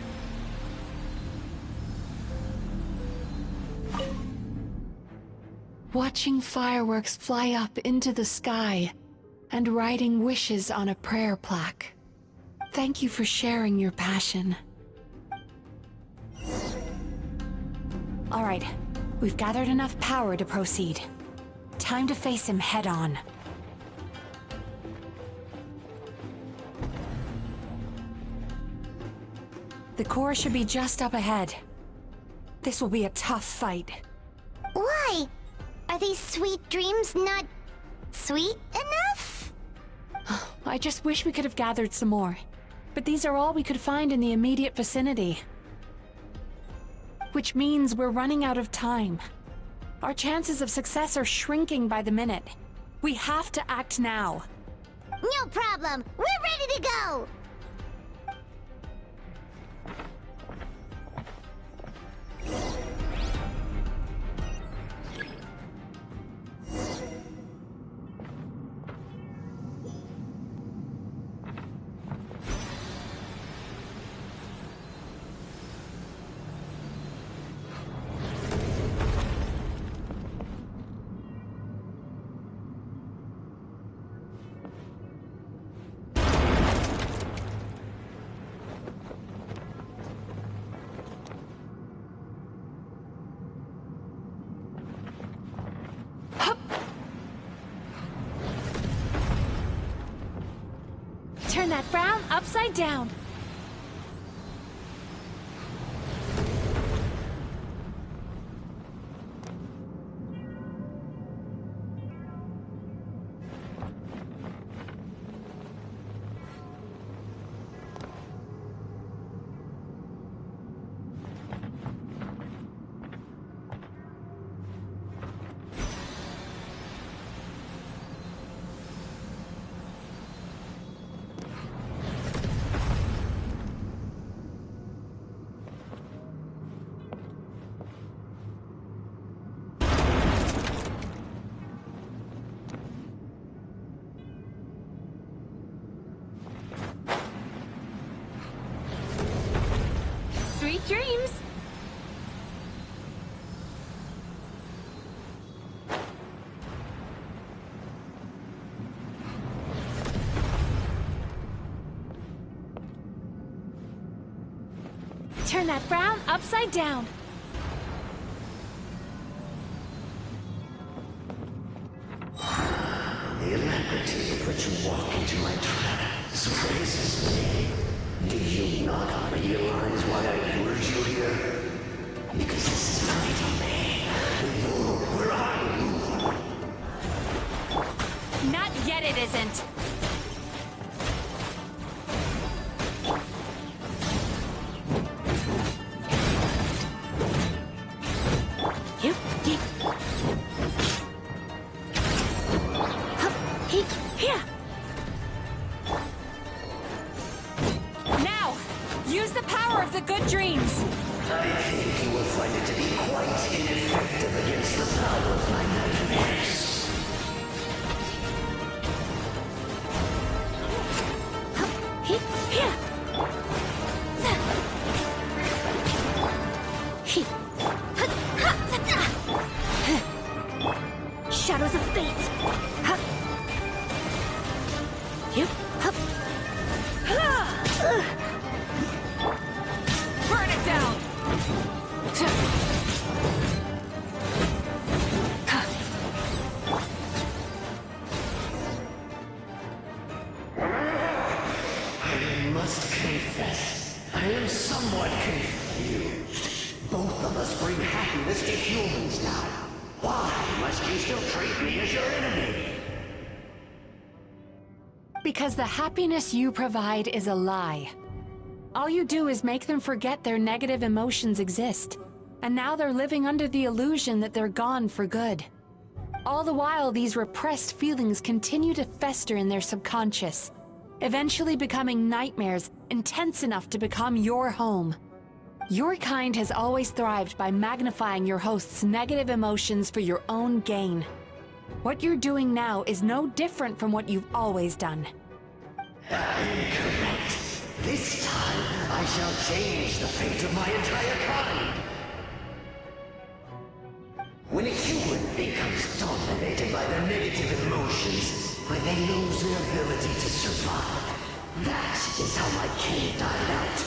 E: Watching fireworks fly up into the sky and writing wishes on a prayer plaque. Thank you for sharing your passion. All right, we've gathered enough power to proceed. Time to face him head-on. The core should be just up ahead. This will be a tough fight.
A: Why? Are these sweet dreams not sweet enough?
E: I just wish we could have gathered some more. But these are all we could find in the immediate vicinity. Which means we're running out of time. Our chances of success are shrinking by the minute. We have to act now.
A: No problem. We're ready to go.
E: Turn that frown upside down.
F: Sweet dreams!
E: Turn that frown upside down.
N: The alacrity with which you walk into my trap surprises me. Do you not realize why I lured you here? Because this is nothing to me. You're where I rule.
E: Not yet it isn't. Now, use the power of the good dreams.
N: I think you will find it to be quite ineffective against the power of my nightmares.
O: Shadows of fate.
E: Burn it down.
N: I must confess, I am somewhat confused. Both of us bring happiness to humans now. Why must you still treat me as your enemy?
E: Because the happiness you provide is a lie. All you do is make them forget their negative emotions exist. And now they're living under the illusion that they're gone for good. All the while, these repressed feelings continue to fester in their subconscious, eventually becoming nightmares intense enough to become your home. Your kind has always thrived by magnifying your host's negative emotions for your own gain. What you're doing now is no different from what you've always done.
N: Incorrect. This time, I shall change the fate of my entire kind. When a human becomes dominated by their negative emotions, when they lose their ability to survive, that is how my king died out.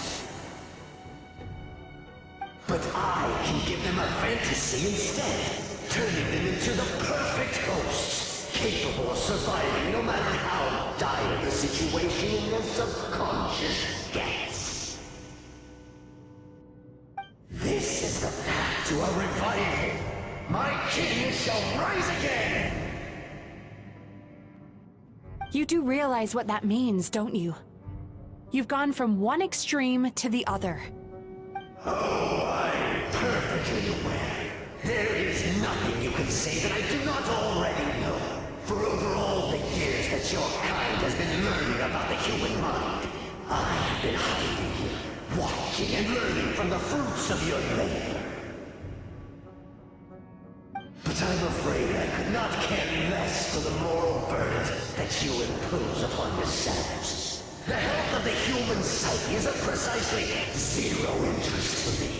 N: But I can give them a fantasy instead, turning them into the perfect hosts, capable of surviving no matter how dire the situation in their subconscious gets. This is the path to a revival. My king shall rise again!
E: You do realize what that means, don't you? You've gone from one extreme to the other.
N: Oh, I'm perfectly aware. There is nothing you can say that I do not already know. For over all the years that your kind has been learning about the human mind, I have been hiding here, watching and learning from the fruits of your labor. But I'm afraid I could not care less for the moral burdens that you impose upon yourselves. The health of the human psyche is of precisely zero interest to me.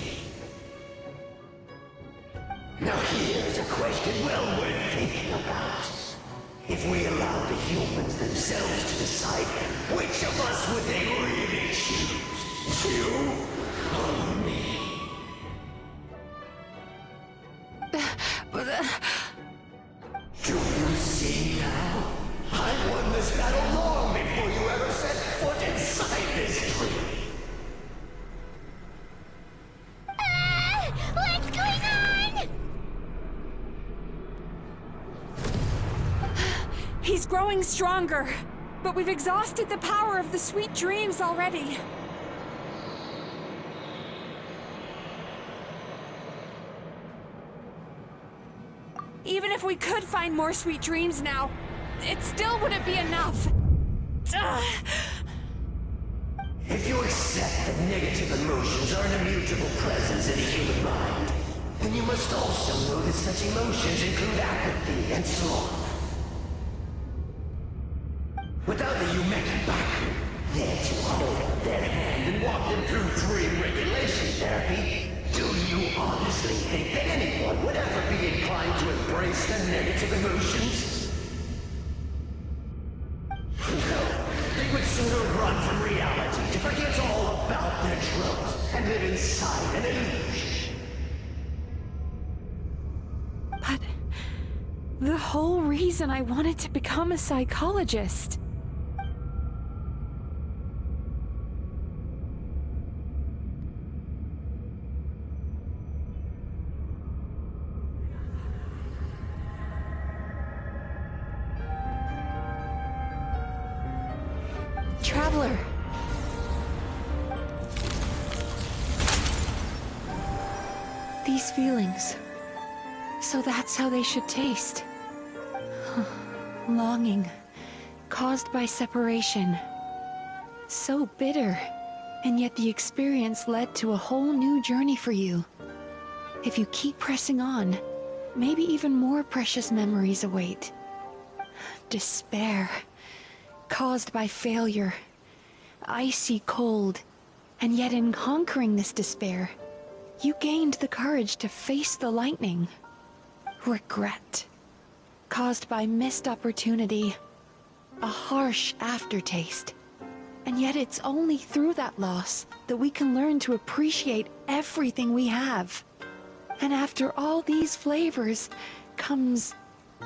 N: Now here's a question well worth thinking about. If we allow the humans themselves to decide, which of us would they really choose? You or me? Do you see now? I won this battle long before you ever set foot inside this tree.
A: What's going on?
E: He's growing stronger, but we've exhausted the power of the sweet dreams already. Even if we could find more sweet dreams now, it still wouldn't be enough.
N: If you accept that negative emotions are an immutable presence in the human mind, then you must also know that such emotions include apathy and sloth. Without the Yumemizuki there to hold their hand and walk them through dream regulation therapy, do you honestly think that anyone would ever be inclined to embrace the negative emotions? No, they would sooner run from reality to forget all about their troubles and live inside an illusion.
E: But the whole reason I wanted to become a psychologist. Traveler. These feelings. So that's how they should taste. Longing. Caused by separation. So bitter. And yet the experience led to a whole new journey for you. If you keep pressing on, maybe even more precious memories await. Despair. Caused by failure. Icy cold. And yet in conquering this despair, you gained the courage to face the lightning. Regret. Caused by missed opportunity. A harsh aftertaste. And yet it's only through that loss that we can learn to appreciate everything we have. And after all these flavors comes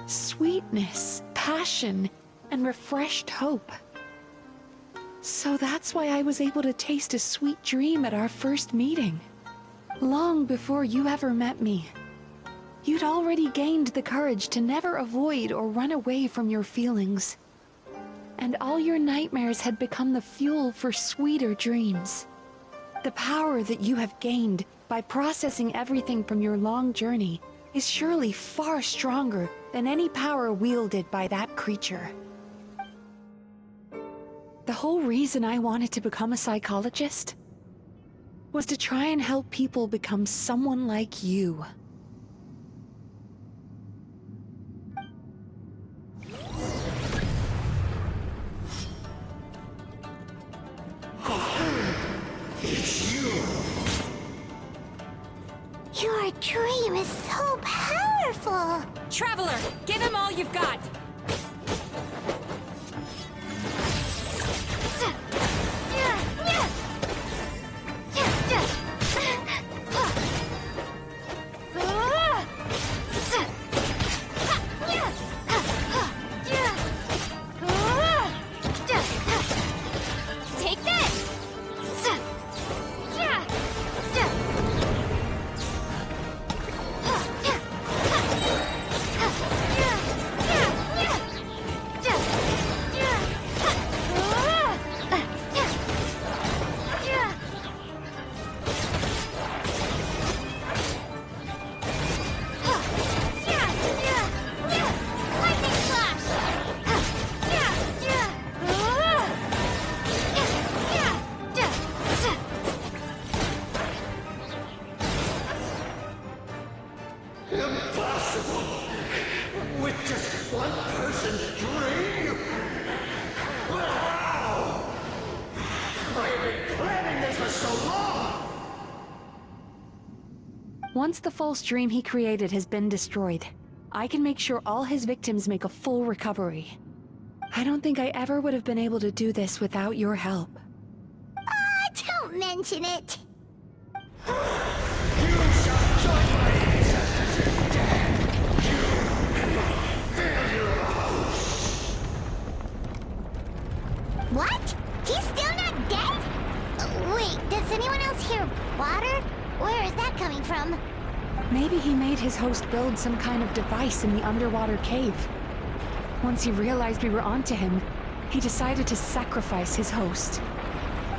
E: sweetness, passion, and refreshed hope. So that's why I was able to taste a sweet dream at our first meeting. Long before you ever met me. You'd already gained the courage to never avoid or run away from your feelings. And all your nightmares had become the fuel for sweeter dreams. The power that you have gained by processing everything from your long journey is surely far stronger than any power wielded by that creature. The whole reason I wanted to become a psychologist was to try and help people become someone like you.
N: It's you!
A: Your dream is so powerful!
E: Traveler, give him all you've got!
N: person's dream? Wow! I have been planning this for so long!
E: Once the false dream he created has been destroyed, I can make sure all his victims make a full recovery. I don't think I ever would have been able to do this without your help.
A: Don't mention it.
N: You shall join my ancestors in death! You failure of a host!
A: What? He's still not dead? Wait, does anyone else hear water? Where is that coming from?
E: Maybe he made his host build some kind of device in the underwater cave. Once he realized we were onto him, he decided to sacrifice his host.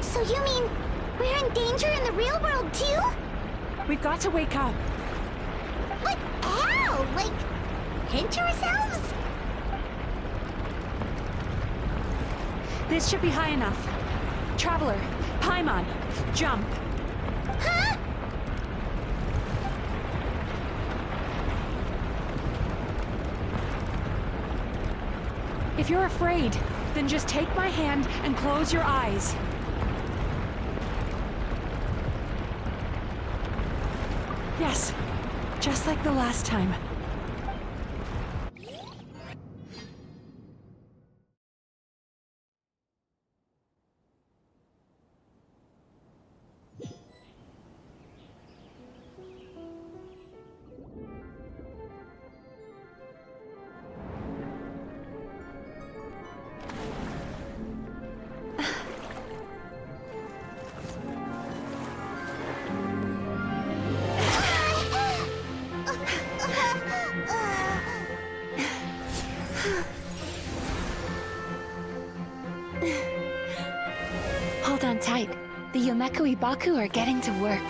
A: So you mean we're in danger in the real world too?
E: We've got to wake up.
A: But how? Like, pinch ourselves?
E: This should be high enough. Traveler, Paimon, jump.
A: Huh?
E: If you're afraid, then just take my hand and close your eyes. Yes, just like the last time. Hold on tight. The Yumemizuki Baku are getting to work.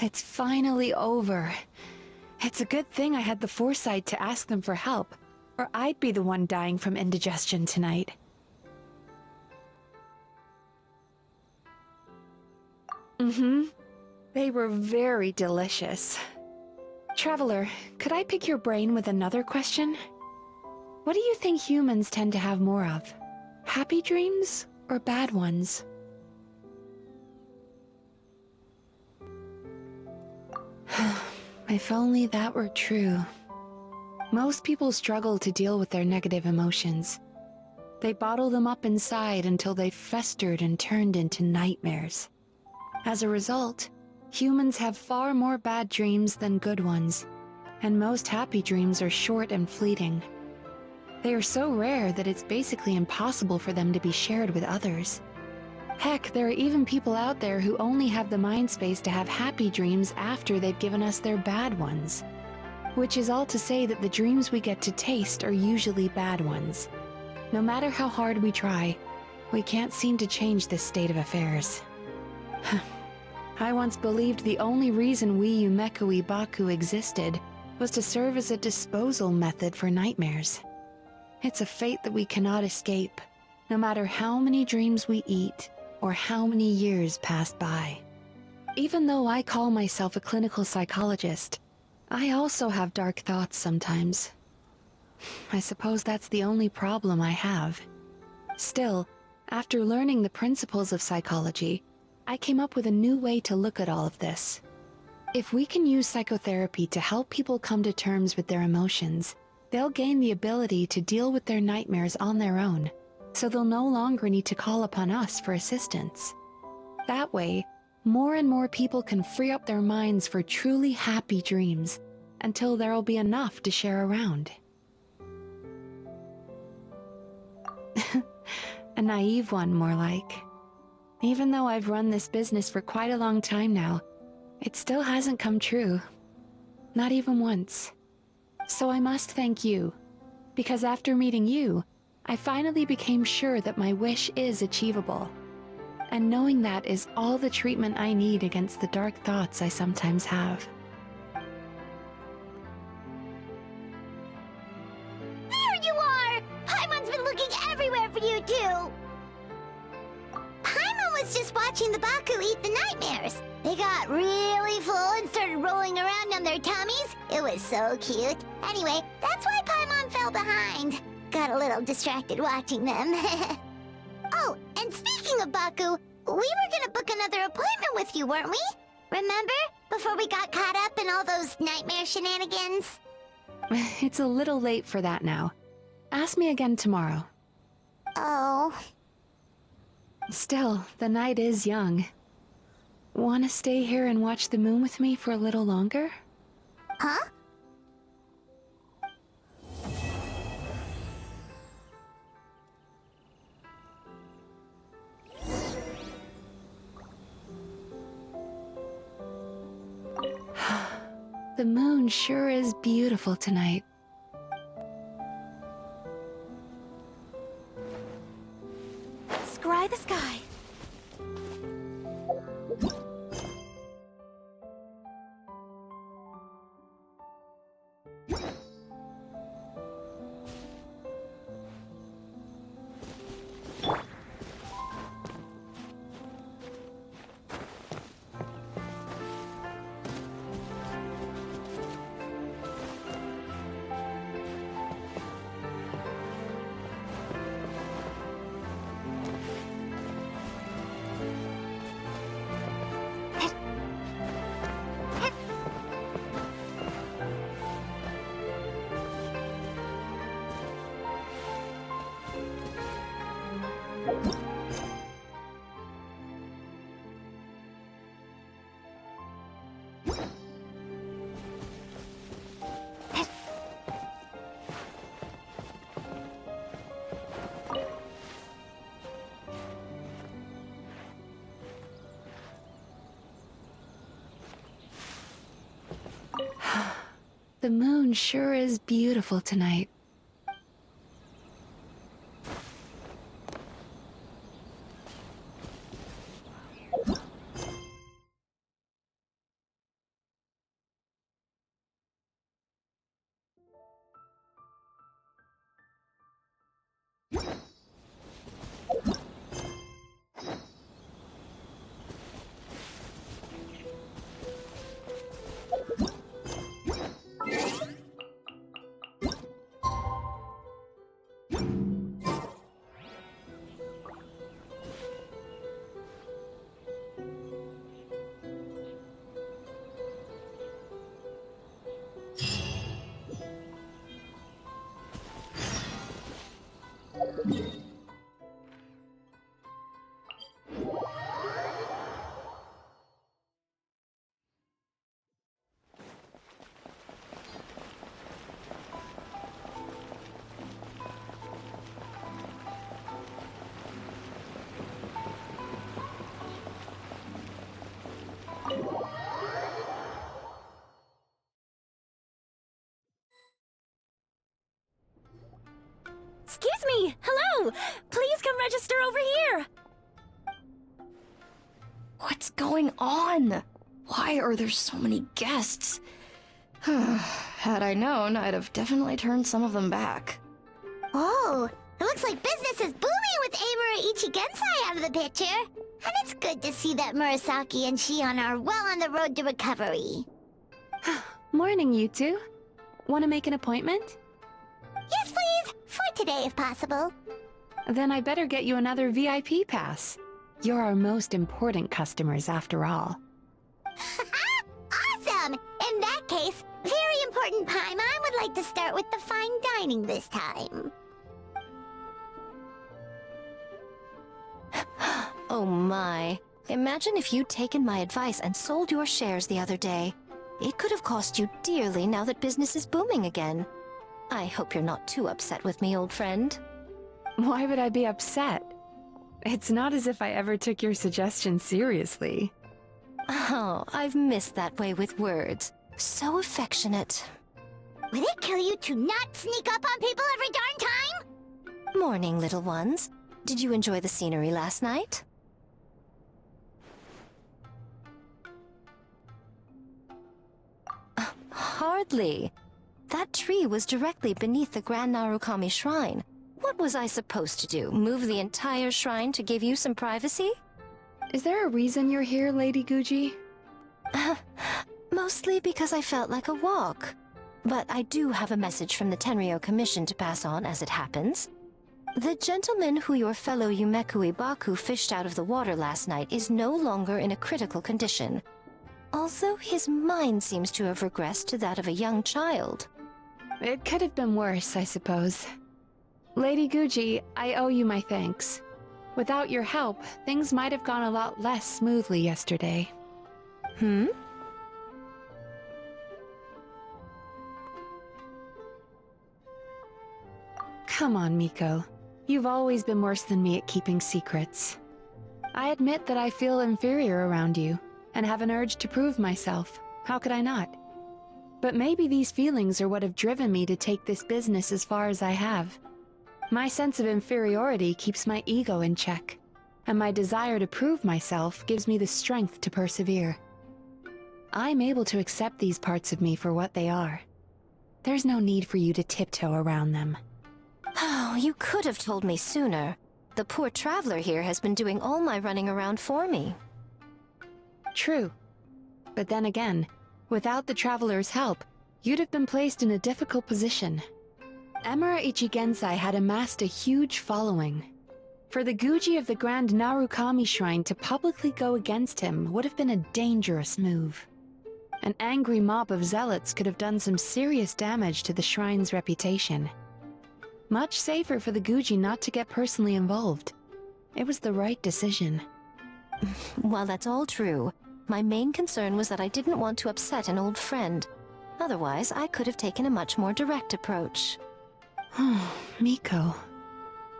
E: It's finally over. It's a good thing I had the foresight to ask them for help, or I'd be the one dying from indigestion tonight. They were very delicious. Traveler, could I pick your brain with another question? What do you think humans tend to have more of? Happy dreams or bad ones? If only that were true. Most people struggle to deal with their negative emotions. They bottle them up inside until they festered and turned into nightmares. As a result, humans have far more bad dreams than good ones, and most happy dreams are short and fleeting. They are so rare that it's basically impossible for them to be shared with others. Heck, there are even people out there who only have the mind space to have happy dreams after they've given us their bad ones. Which is all to say that the dreams we get to taste are usually bad ones. No matter how hard we try, we can't seem to change this state of affairs. I once believed the only reason we Yumekoi Baku existed was to serve as a disposal method for nightmares. It's a fate that we cannot escape, no matter how many dreams we eat or how many years pass by. Even though I call myself a clinical psychologist, I also have dark thoughts sometimes. I suppose that's the only problem I have. Still, after learning the principles of psychology, I came up with a new way to look at all of this. If we can use psychotherapy to help people come to terms with their emotions, they'll gain the ability to deal with their nightmares on their own, so they'll no longer need to call upon us for assistance. That way, more and more people can free up their minds for truly happy dreams, until there'll be enough to share around. A naive one, more like. Even though I've run this business for quite a long time now, it still hasn't come true. Not even once. So I must thank you, because after meeting you, I finally became sure that my wish is achievable. And knowing that is all the treatment I need against the dark thoughts I sometimes have.
A: There you are! Paimon's been looking everywhere for you, too! Paimon was just watching the Baku eat the nightmares. They got really full and started rolling around on their tummies. It was so cute. Anyway, that's why Paimon fell behind. Got a little distracted watching them. Oh, and speaking of Baku, we were gonna book another appointment with you, weren't we? Remember? Before we got caught up in all those nightmare shenanigans?
E: It's a little late for that now. Ask me again tomorrow.
A: Oh.
E: Still, the night is young. Wanna stay here and watch the moon with me for a little longer?
A: Huh?
E: The moon sure is beautiful tonight.
F: Scry the sky.
E: The moon sure is beautiful tonight.
F: Excuse me! Hello! Please come register over here!
H: What's going on? Why are there so many guests? Had I known, I'd have definitely turned some of them back.
A: Oh, it looks like business is booming with Amura Ichigensai out of the picture. And it's good to see that Murasaki and Shion are well on the road to recovery.
E: Morning, you two. Want to make an appointment?
A: Yes, please. For today, if possible.
E: Then I better get you another VIP pass. You're our most important customers, after all.
A: Awesome! In that case, very important Paimon would like to start with the fine dining this time.
I: Oh my. Imagine if you'd taken my advice and sold your shares the other day. It could have cost you dearly now that business is booming again. I hope you're not too upset with me, old friend.
E: Why would I be upset? It's not as if I ever took your suggestion seriously.
I: Oh, I've missed that way with words. So affectionate.
A: Would it kill you to not sneak up on people every darn time?
I: Morning, little ones. Did you enjoy the scenery last night? Hardly. That tree was directly beneath the Grand Narukami Shrine. What was I supposed to do? Move the entire shrine to give you some privacy?
E: Is there a reason you're here, Lady Guji?
I: Mostly because I felt like a walk. But I do have a message from the Tenryo Commission to pass on as it happens. The gentleman who your fellow Yumeku Ibaku fished out of the water last night is no longer in a critical condition. Although his mind seems to have regressed to that of a young child.
E: It could have been worse, I suppose. Lady Guji, I owe you my thanks. Without your help, things might have gone a lot less smoothly yesterday. Come on, Miko. You've always been worse than me at keeping secrets. I admit that I feel inferior around you, and have an urge to prove myself. How could I not? But maybe these feelings are what have driven me to take this business as far as I have. My sense of inferiority keeps my ego in check, and my desire to prove myself gives me the strength to persevere. I'm able to accept these parts of me for what they are. There's no need for you to tiptoe around them.
I: Oh, you could have told me sooner. The poor traveler here has been doing all my running around for me.
E: True. But then again, without the traveler's help, you'd have been placed in a difficult position. Emura Ichigensai had amassed a huge following. For the Guji of the Grand Narukami Shrine to publicly go against him would have been a dangerous move. An angry mob of zealots could have done some serious damage to the shrine's reputation. Much safer for the Guji not to get personally involved. It was the right decision.
I: While that's all true, my main concern was that I didn't want to upset an old friend. Otherwise, I could have taken a much more direct approach.
E: Miko.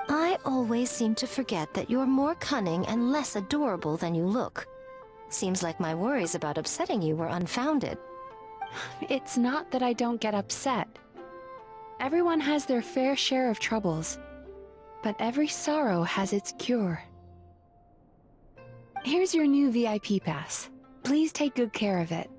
I: I always seem to forget that you're more cunning and less adorable than you look. Seems like my worries about upsetting you were unfounded.
E: It's not that I don't get upset. Everyone has their fair share of troubles, but every sorrow has its cure. Here's your new VIP pass. Please take good care of it.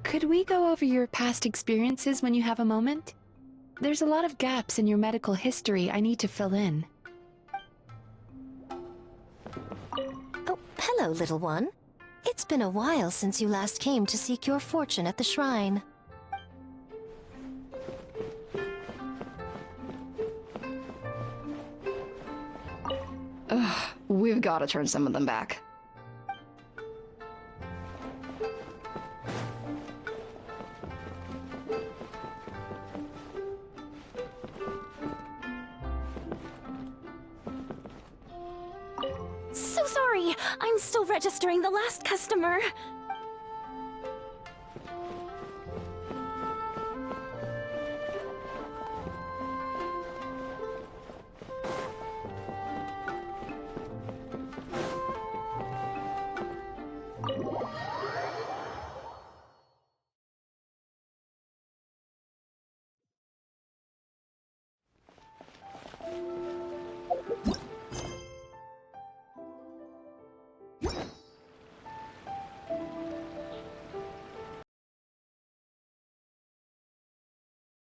E: Could we go over your past experiences when you have a moment? There's a lot of gaps in your medical history I need to fill in.
I: Oh, hello, little one. It's been a while since you last came to seek your fortune at the shrine.
H: Ugh, we've got to turn some of them back.
F: So sorry! I'm still registering the last customer.